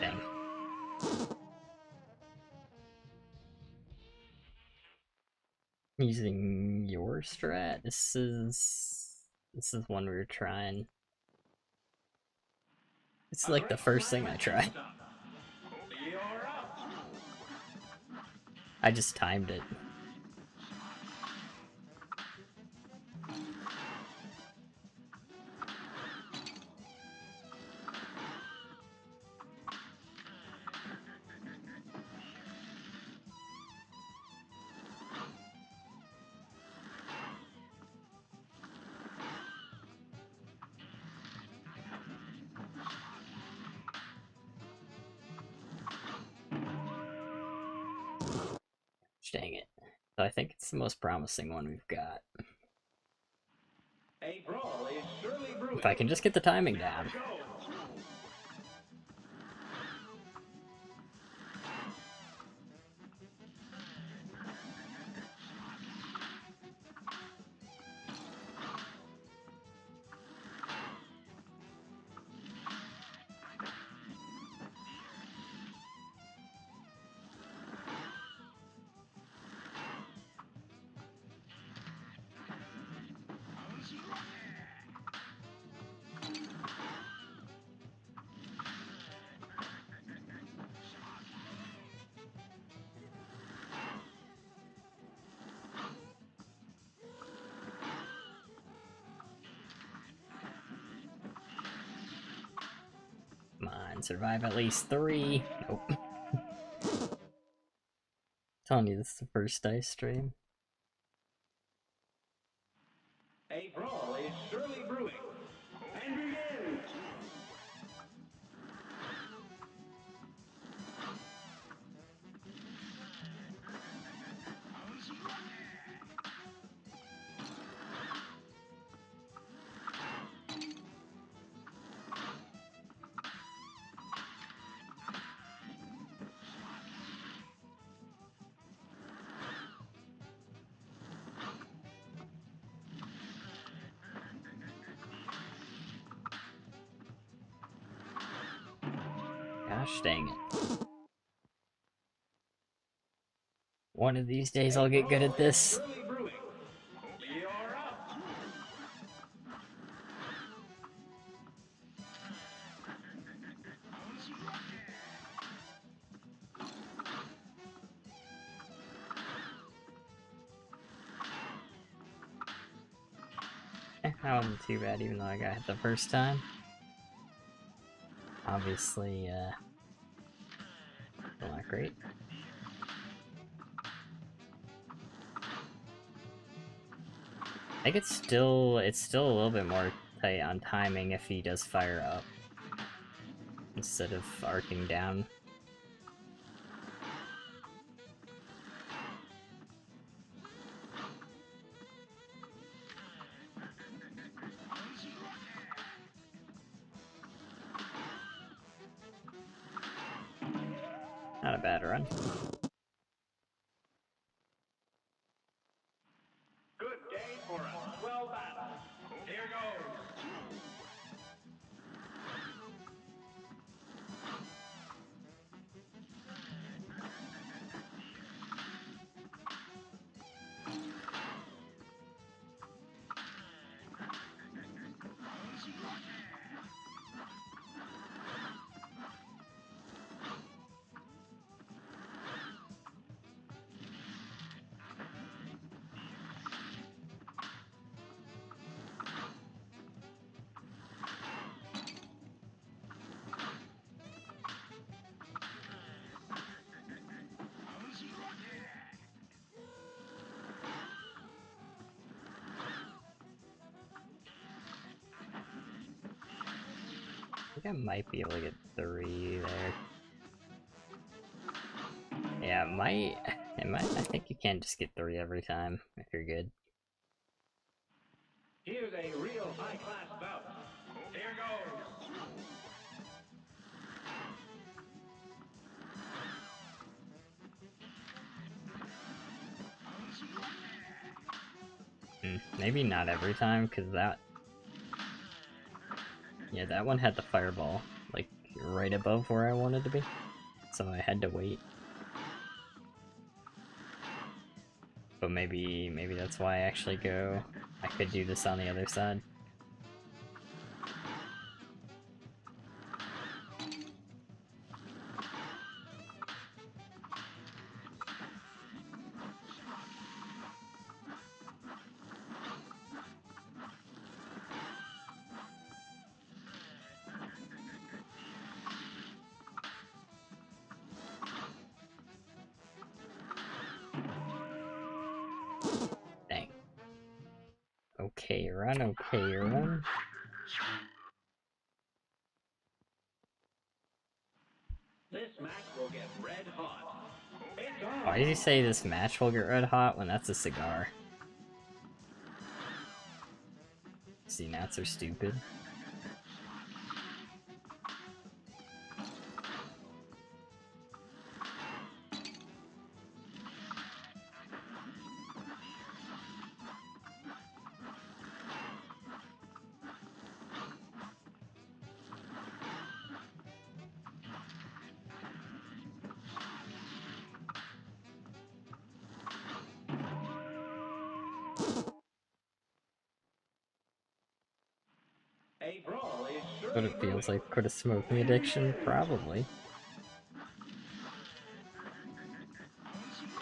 Dang. Using your strat? This is one we were trying. It's like the first thing I tried. I just timed it. Dang it. So I think it's the most promising one we've got. If I can just get the timing down. Come on, survive at least 3. Nope. Telling you, this is the first dice stream. A brawl is surely brewing. And begins! Gosh dang it. One of these days I'll get good at this. That wasn't too bad, even though I got hit the first time. Obviously, still not great. I think it's still a little bit more tight on timing if he does fire up instead of arcing down. Not a bad run. Good day for a swell battle. Here goes. I think I might be able to get 3 there. Yeah, it might. I think you can just get 3 every time if you're good. Here's a real high-class bout. Here goes. Maybe not every time, because that... Yeah, that one had the fireball, like, right above where I wanted to be. So I had to wait. But maybe that's why I actually go... I could do this on the other side. Dang. Okay, run, okay, run. This match will get red hot. It's on. Why did you say this match will get red hot when that's a cigar? See, gnats are stupid. A brawl is What surely it feels brewing. like. Could a smoking addiction? Probably.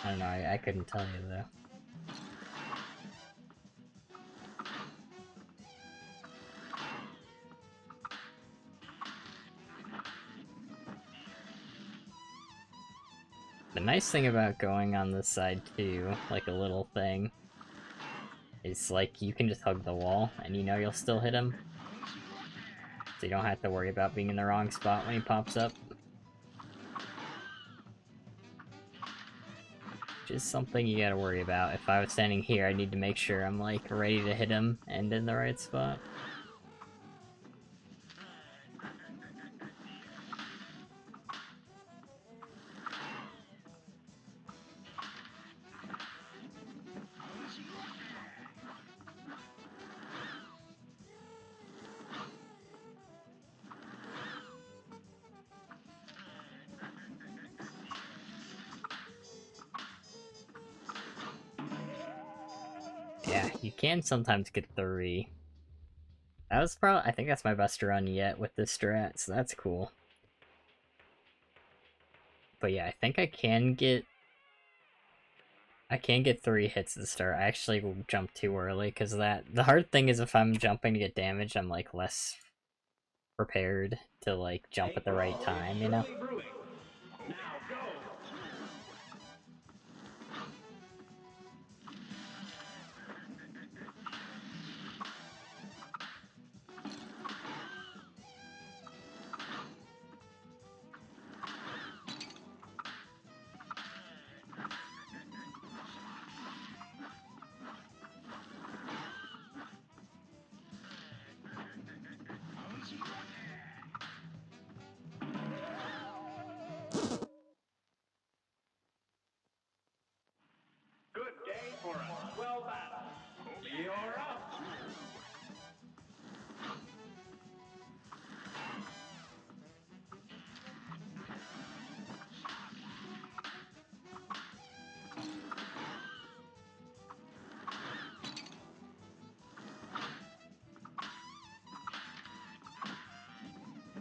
I don't know, I couldn't tell you though. The nice thing about going on this side too, like a little thing, is like you can just hug the wall and you know you'll still hit him. So you don't have to worry about being in the wrong spot when he pops up. Which is something you gotta worry about. If I was standing here, I need to make sure I'm like ready to hit him and in the right spot. Yeah, you can sometimes get 3. That was probably, I think that's my best run yet with this strat, so that's cool. But yeah, I think I can get I can't get 3 hits at the start. I actually jumped too early because that. The hard thing is if I'm jumping to get damaged, I'm like less prepared to like jump at the right time, you know? Now go. Good day for us. Well battled. You're up.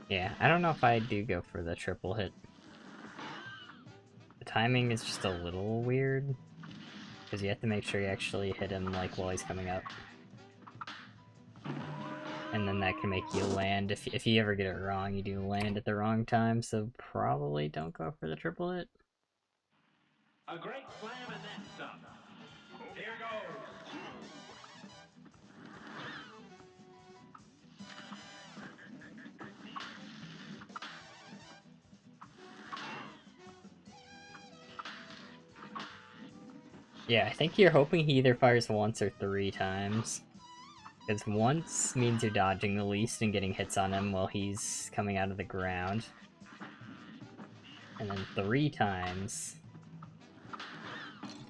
Yeah, I don't know if I do go for the triple hit. The timing is just a little weird, because you have to make sure you actually hit him like while he's coming up. And then that can make you land. If you ever get it wrong, you do land at the wrong time, so probably don't go for the triple hit. A great slam and then some. Here goes. Yeah, I think you're hoping he either fires once or 3 times. Because once means you're dodging the least and getting hits on him while he's coming out of the ground. And then 3 times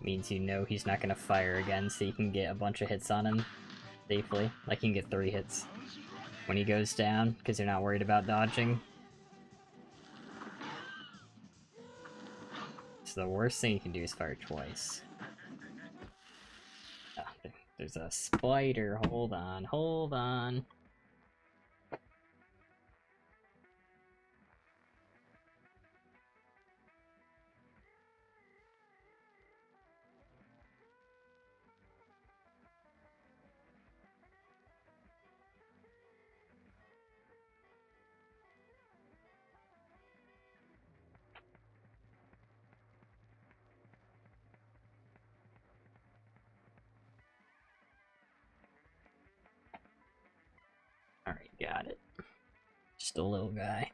means you know he's not going to fire again, so you can get a bunch of hits on him safely. Like, you can get 3 hits when he goes down, because you're not worried about dodging. So the worst thing you can do is fire twice. Oh, there's a spider. Hold on, hold on. Alright, got it. Just a little guy.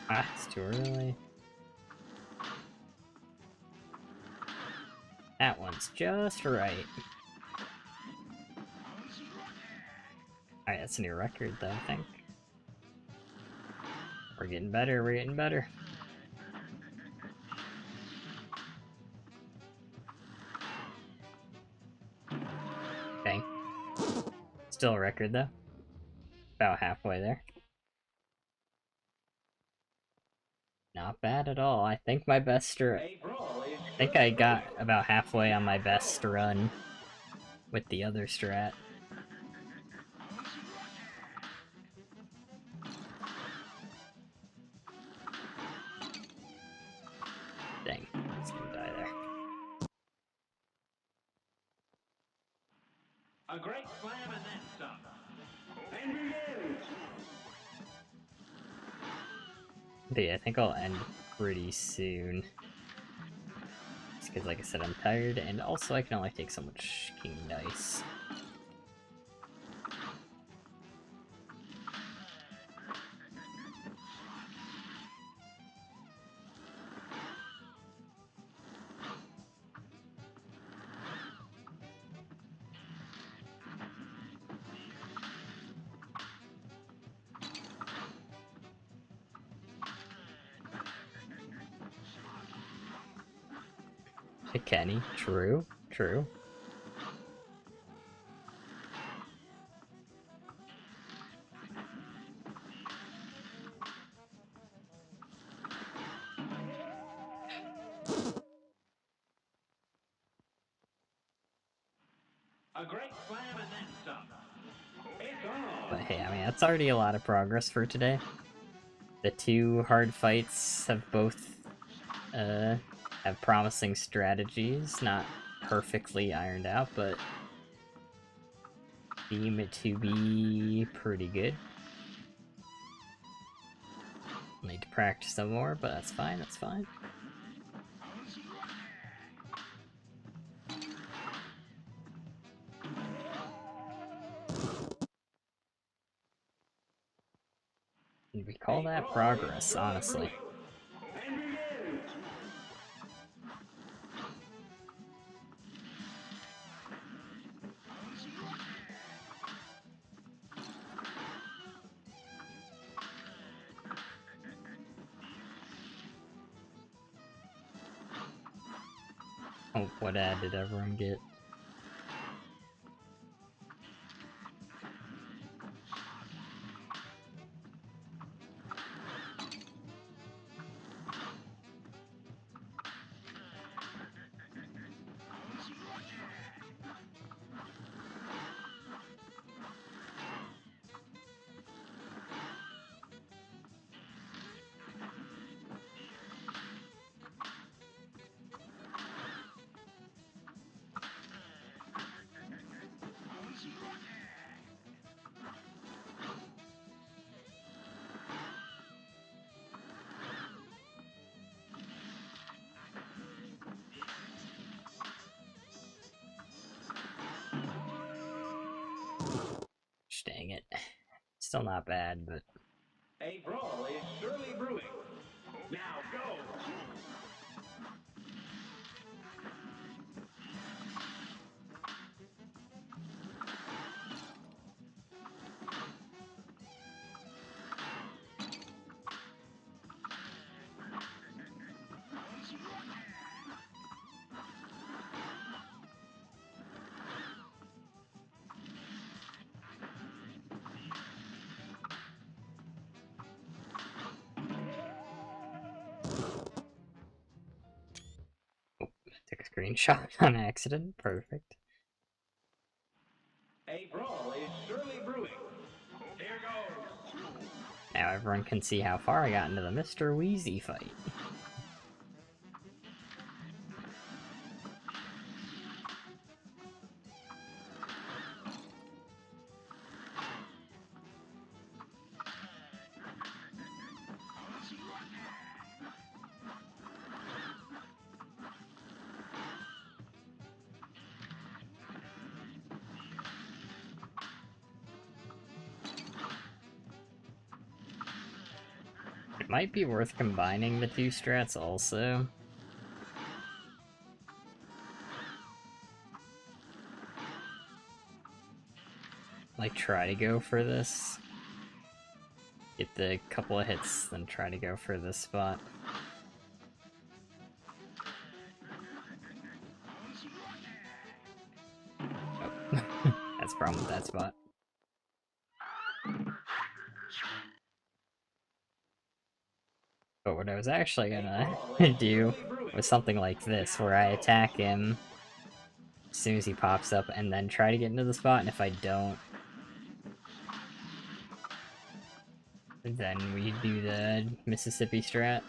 Ah, it's too early. That one's just right. Alright, that's a new record though, I think. We're getting better, we're getting better. Dang. Still a record though. About halfway there. Not bad at all. I think my best I think I got about halfway on my best run with the other strat. Dang, he's gonna die there. A great slam and then some. And begin. But yeah, I think I'll end pretty soon. Just because, like I said, I'm tired, and also I can only take so much king dice. Kenny, true, true. A great slam and then some. It's on. But hey, I mean, that's already a lot of progress for today. The two hard fights have both have promising strategies, not perfectly ironed out, but seem to be pretty good. Need to practice some more, but that's fine, that's fine. And we call that progress, honestly. And begin. Oh, what ad did everyone get? Dang it. Still not bad, but... A brawl is surely brewing. Now go. Took a screenshot on accident. Perfect. A brawl is surely brewing. Here goes. Now everyone can see how far I got into the Mr. Wheezy fight. It might be worth combining the two strats also. Like, try to go for this. Get the couple of hits, then try to go for this spot. Oh. That's the problem with that spot. But what I was actually gonna do was something like this, where I attack him as soon as he pops up, and then try to get into the spot, and if I don't, then we do the Mississippi strat.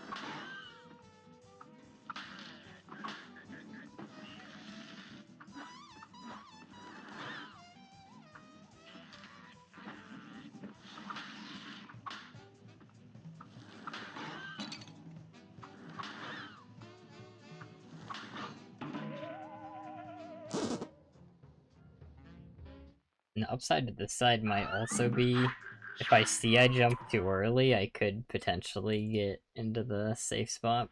And the upside to this side might also be, if I see I jump too early, I could potentially get into the safe spot.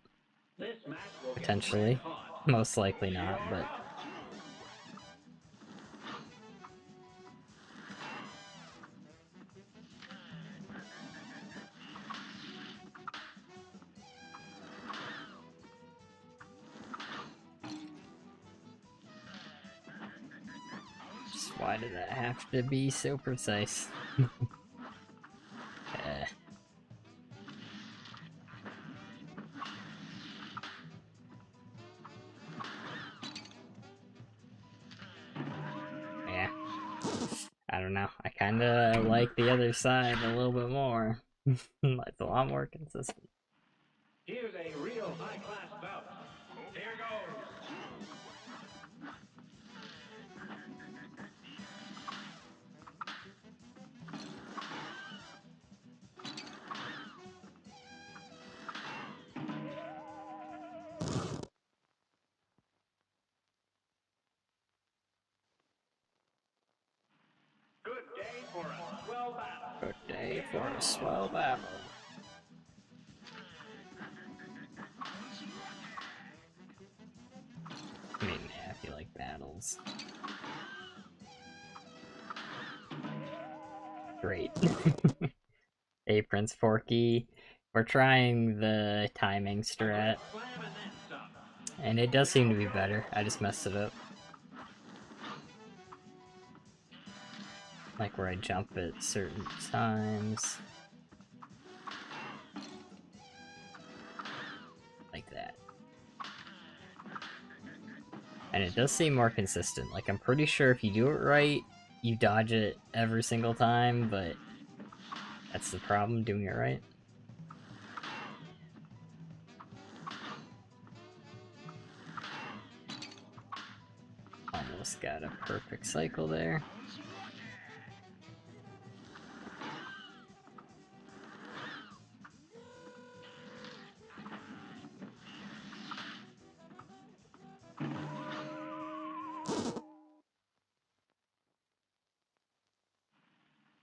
This match will get Potentially. red hot. Most likely not, You're but... up. Just why did that have to be so precise? I don't know. I kind of like the other side a little bit more. It's a lot more consistent. Here's a real high-class bout. Here goes. Good day for a swell battle. Good day for a swell battle. I mean, yeah, if you like battles. Great. Hey, Prince Forky. We're trying the timing strat, Slam and then some. and it does seem to be better. I just messed it up. Like where I jump at certain times. Like that. And it does seem more consistent. Like, I'm pretty sure if you do it right, you dodge it every single time, but that's the problem, doing it right. Almost got a perfect cycle there.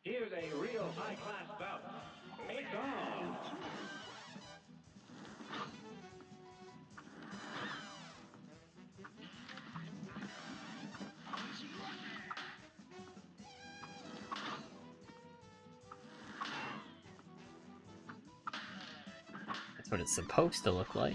Here's a real high-class bout. It's on. That's what it's supposed to look like.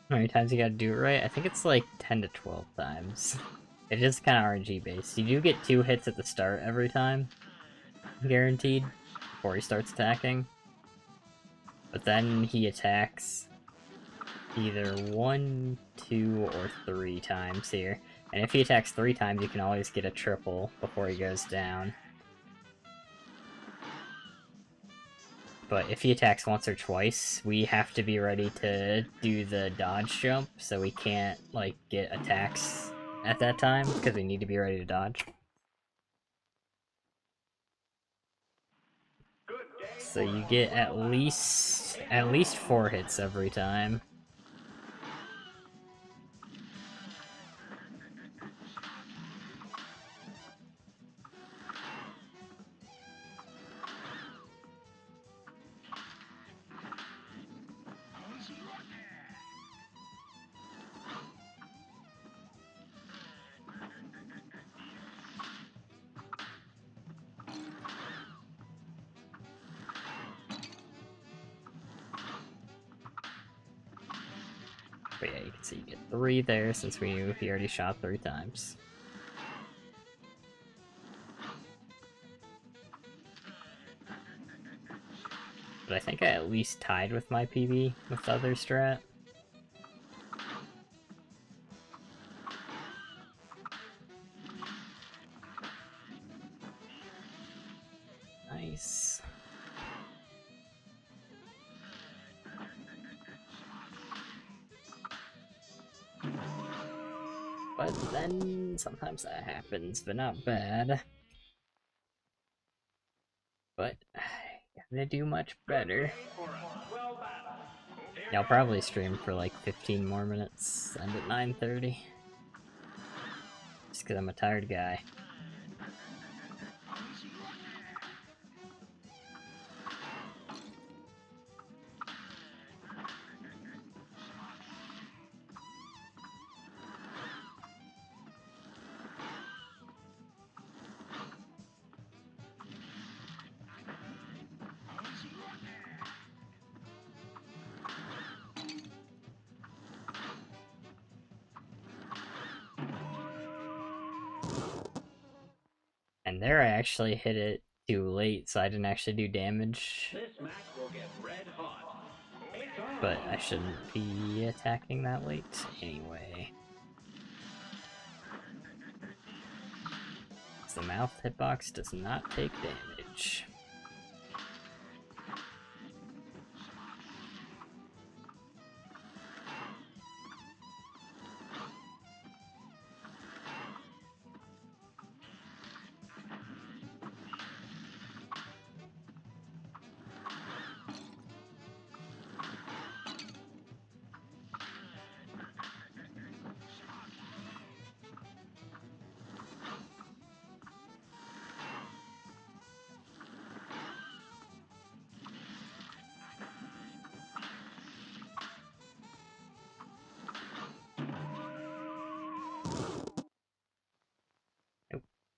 How many times you gotta do it right? I think it's like 10 to 12 times. It is kind of RNG based. You do get 2 hits at the start every time, guaranteed, before he starts attacking. But then he attacks either 1, 2, or 3 times here. And if he attacks 3 times, you can always get a triple before he goes down. But if he attacks once or twice, we have to be ready to do the dodge jump, so we can't, like, get attacks at that time, because we need to be ready to dodge. Good day So for you a get swell at least 4 hits every time. But yeah, you can see you get 3 there since we knew he already shot 3 times. But I think I at least tied with my PB with the other strat. Nice. But then sometimes that happens, but not bad. But gotta do much better. Yeah, I'll probably stream for like 15 more minutes, end at 9:30. Just because I'm a tired guy. And there I actually hit it too late, so I didn't actually do damage. This match will get red hot. It's on. But I shouldn't be attacking that late anyway. The mouth hitbox does not take damage.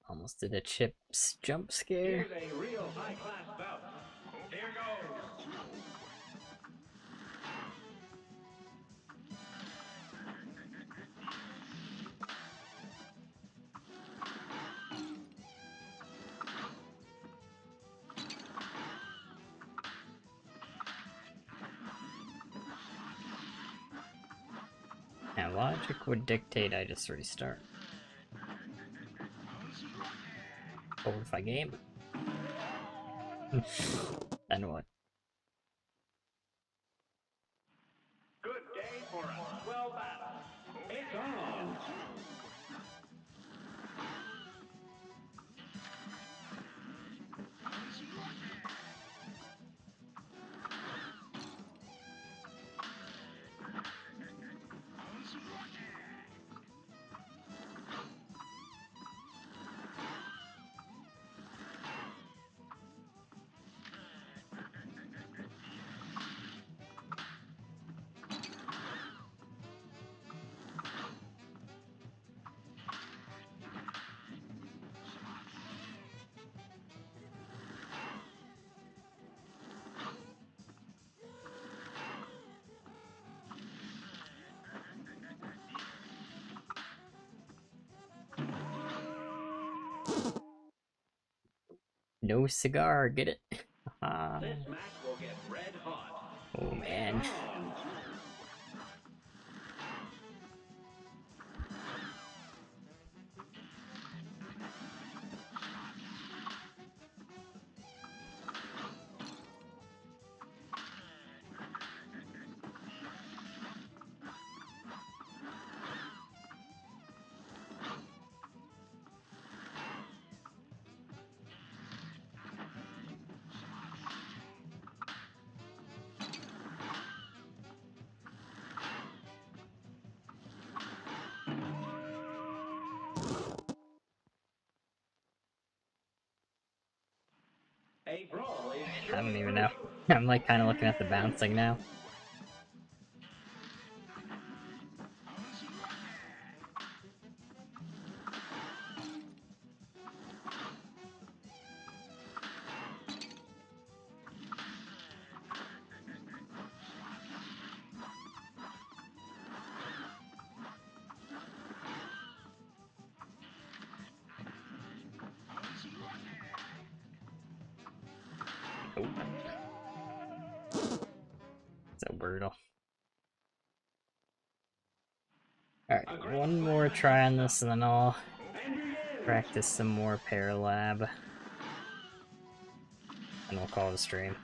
Almost did a Chips jump scare. Here's a real high-class bout. Here goes. Now logic would dictate I just restart. Or if I game. Then what? Good day for a swell battle. It's on. No cigar, get it? This match will get red hot. Oh man. A brawl is I don't even know. I'm like kind of looking at the bouncing now. Nope. So brutal. Alright, one more try on this and then I'll practice some more Phear Lap. And we'll call it a stream.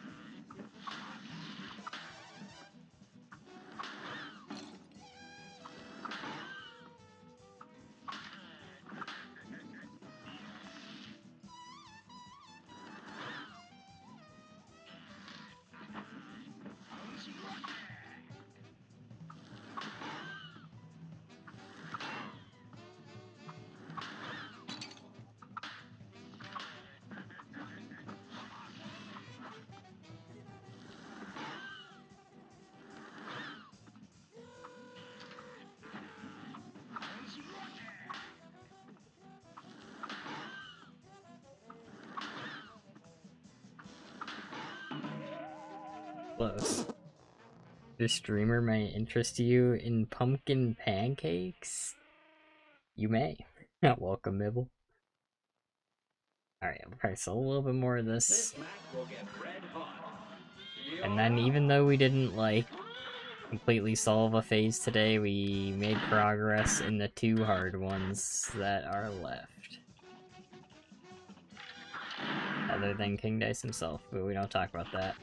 Close. This streamer may interest you in pumpkin pancakes? You may. Welcome, Mibble. Alright, I'll practice a little bit more of this. This match will get red hot. And then even though we didn't, like, completely solve a phase today, we made progress in the 2 hard ones that are left. Other than King Dice himself, but we don't talk about that.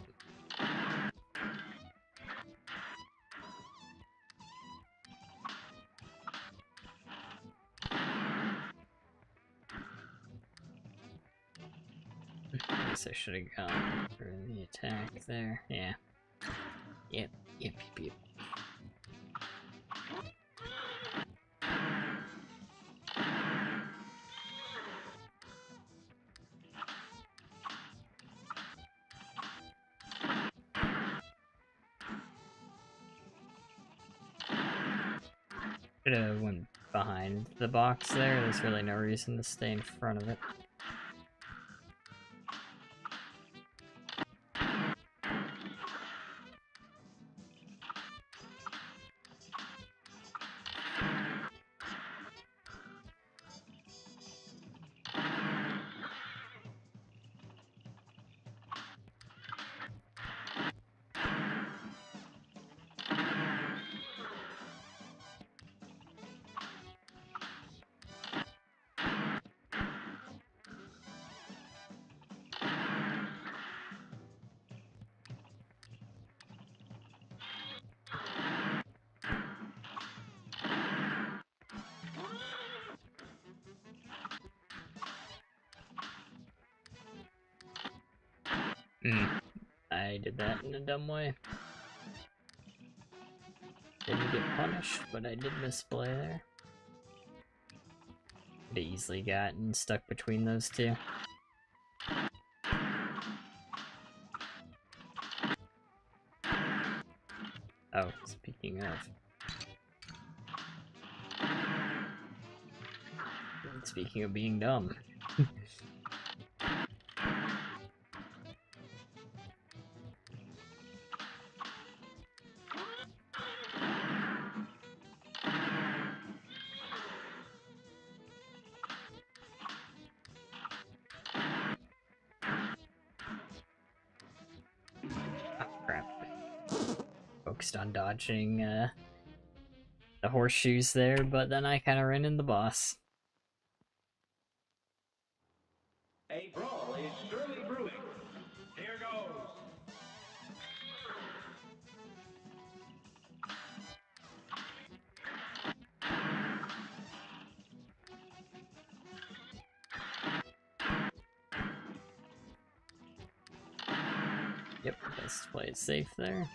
I guess I should have gone for the attack there. Yeah. Yep. Should have went behind the box there. There's really no reason to stay in front of it. I did that in a dumb way. Didn't get punished, but I did misplay there. Could have easily gotten stuck between those two. Oh, speaking of. Speaking of being dumb. Focused on dodging the horseshoes there, but then I kind of ran in the boss. A brawl is surely brewing. Here goes. Yep, best play it safe there.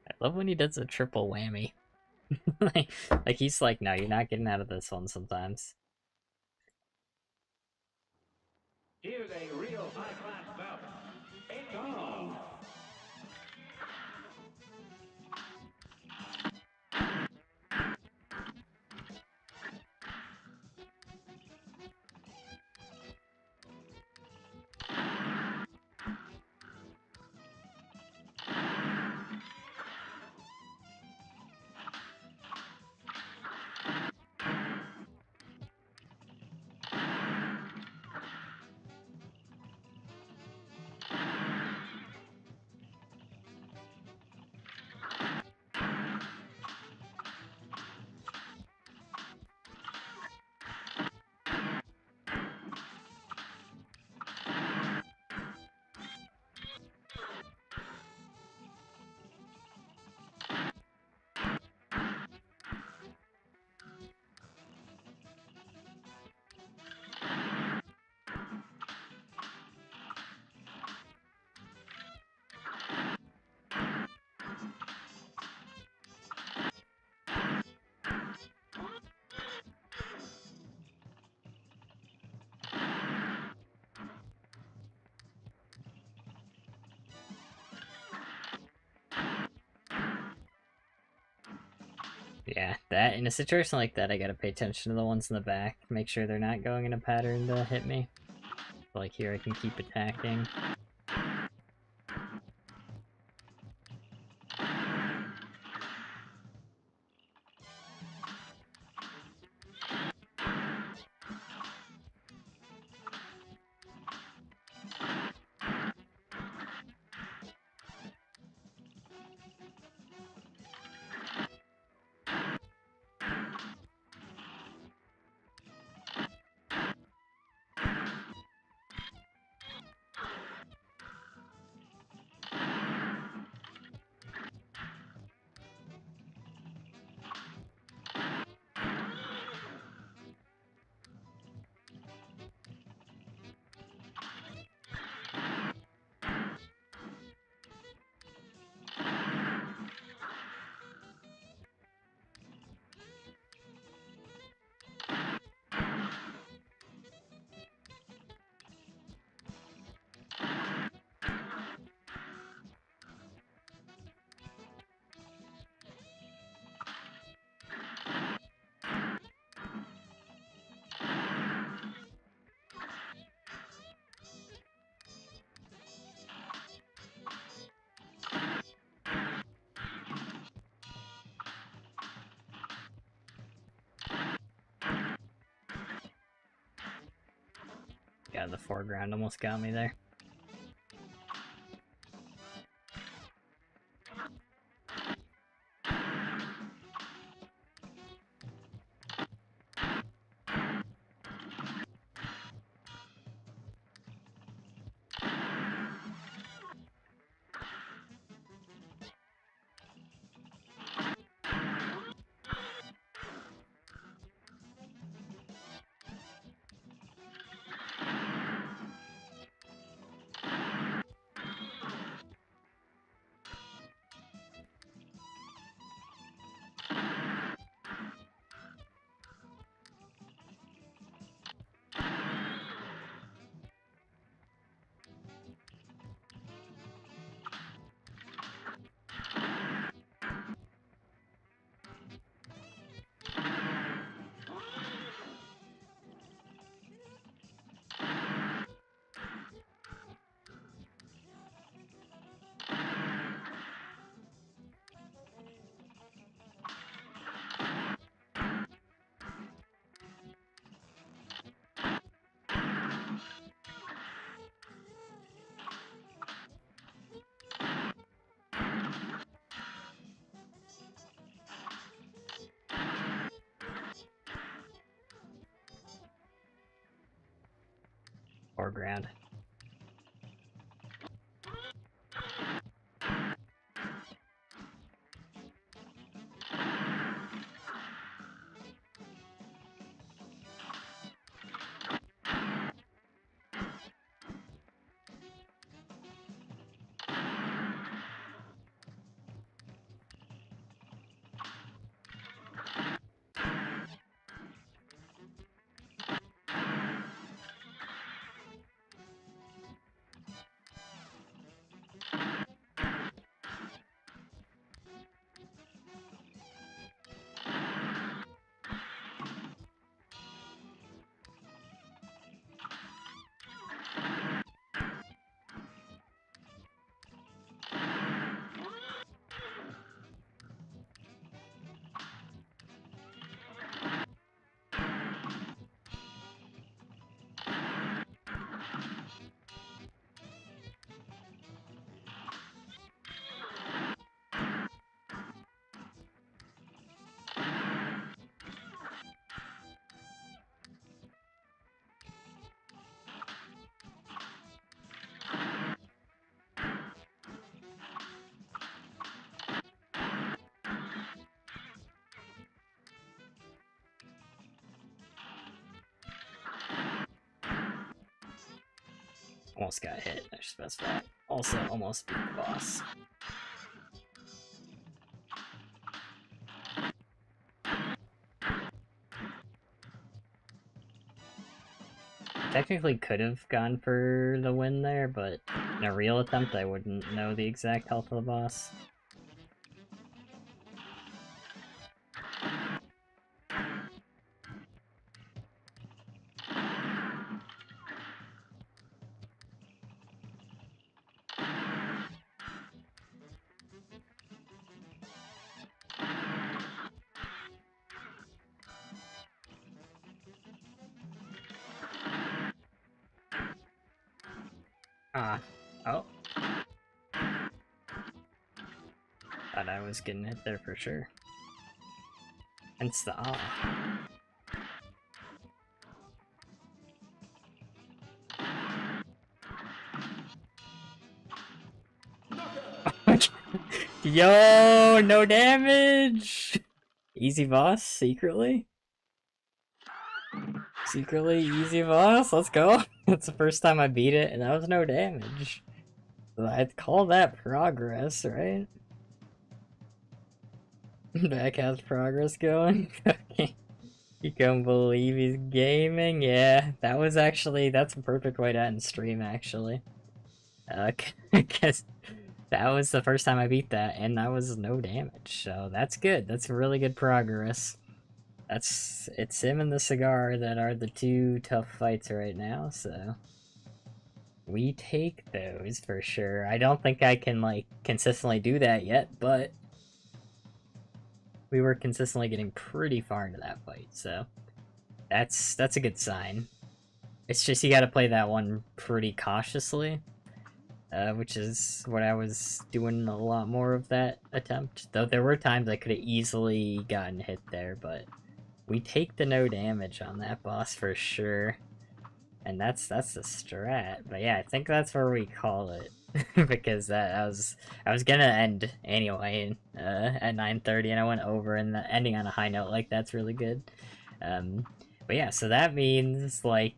I love when he does a triple whammy. like he's like, no, you're not getting out of this one sometimes. Here's a real high-class bout. It's on. Yeah, that in a situation like that, I gotta pay attention to the ones in the back, make sure they're not going in a pattern to hit me. Like here, I can keep attacking. Yeah, the foreground almost got me there. Foreground. Almost got hit, I should specify. Also, almost beat the boss. Technically could have gone for the win there, but in a real attempt I wouldn't know the exact health of the boss. Ah. Oh. Thought I was getting hit there for sure. Hence the ah. Yo, no damage! Easy boss, secretly? Secretly easy boss, let's go. That's the first time I beat it, and that was no damage. So I'd call that progress, right? Back has progress going. Okay. You can't believe he's gaming? Yeah, that was actually, that's a perfect way to end stream, actually. Because that was the first time I beat that, and that was no damage, so that's good. That's really good progress. It's him and the cigar that are the two tough fights right now, so we take those for sure. I don't think I can, like, consistently do that yet, but we were consistently getting pretty far into that fight, so that's a good sign. It's just you gotta play that one pretty cautiously, which is what I was doing a lot more of that attempt. Though there were times I could have easily gotten hit there, but we take the no damage on that boss for sure. And that's the strat. But yeah, I think that's where we call it. Because I was gonna end anyway at 9:30, and I went over, and ending on a high note like that's really good. But yeah, so that means like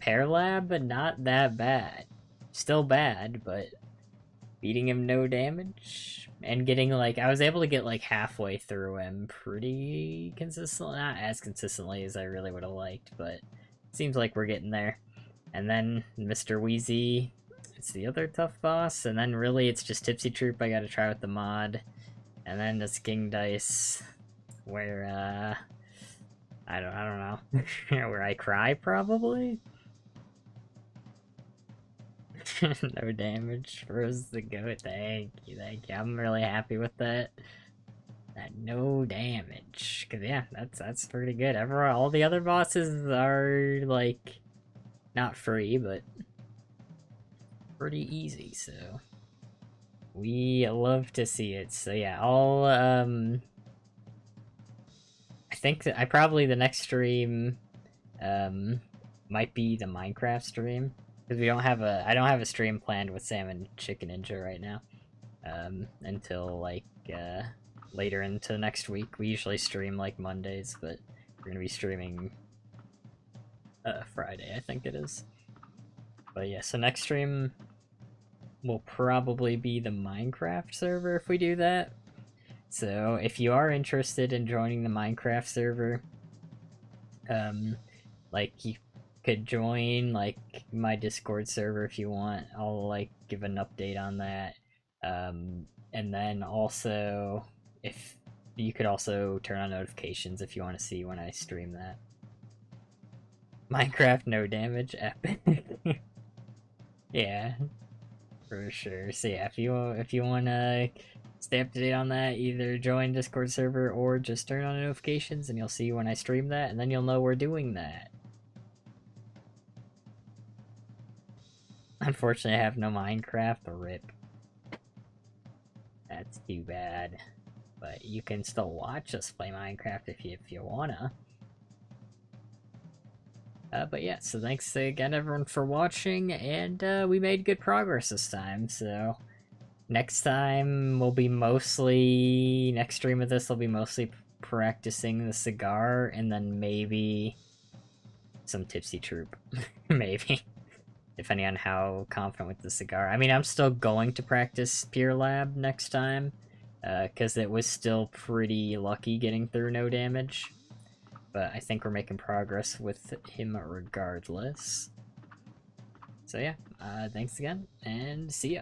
Phear Lap, but not that bad. Still bad, but beating him no damage and getting like I was able to get like halfway through him pretty consistently, not as consistently as I really would have liked, but it seems like we're getting there. And then Mr. Wheezy, it's the other tough boss, and then really it's just Tipsy Troop I gotta try with the mod, and then this King Dice, where I don't know, where I cry probably. No damage, froze the goat. Thank you. I'm really happy with that. That no damage, cause yeah, that's pretty good. All the other bosses are like not free, but pretty easy, so we love to see it. So yeah, I think that the next stream might be the Minecraft stream, because I don't have a stream planned with Sam and Chicken Ninja right now until like later into next week. We usually stream like Mondays, but we're gonna be streaming Friday, I think it is. But yeah, so next stream will probably be the Minecraft server if we do that. So if you are interested in joining the Minecraft server, like you could join like my Discord server if you want. I'll like give an update on that. And then also if you could also turn on notifications if you want to see when I stream that. Minecraft no damage epic. Yeah, for sure. So yeah, if you want to stay up to date on that, either join Discord server or just turn on notifications and you'll see when I stream that, and then you'll know we're doing that. Unfortunately, I have no Minecraft, rip. That's too bad. But you can still watch us play Minecraft if you wanna. But yeah, so thanks again everyone for watching, and we made good progress this time, so next time will be mostly, next stream of this will be mostly practicing the cigar, and then maybe some Tipsy Troop. Maybe. Depending on how confident with the cigar. I mean, I'm still going to practice Phear Lap next time, because it was still pretty lucky getting through no damage. But I think we're making progress with him regardless. So yeah, thanks again, and see ya.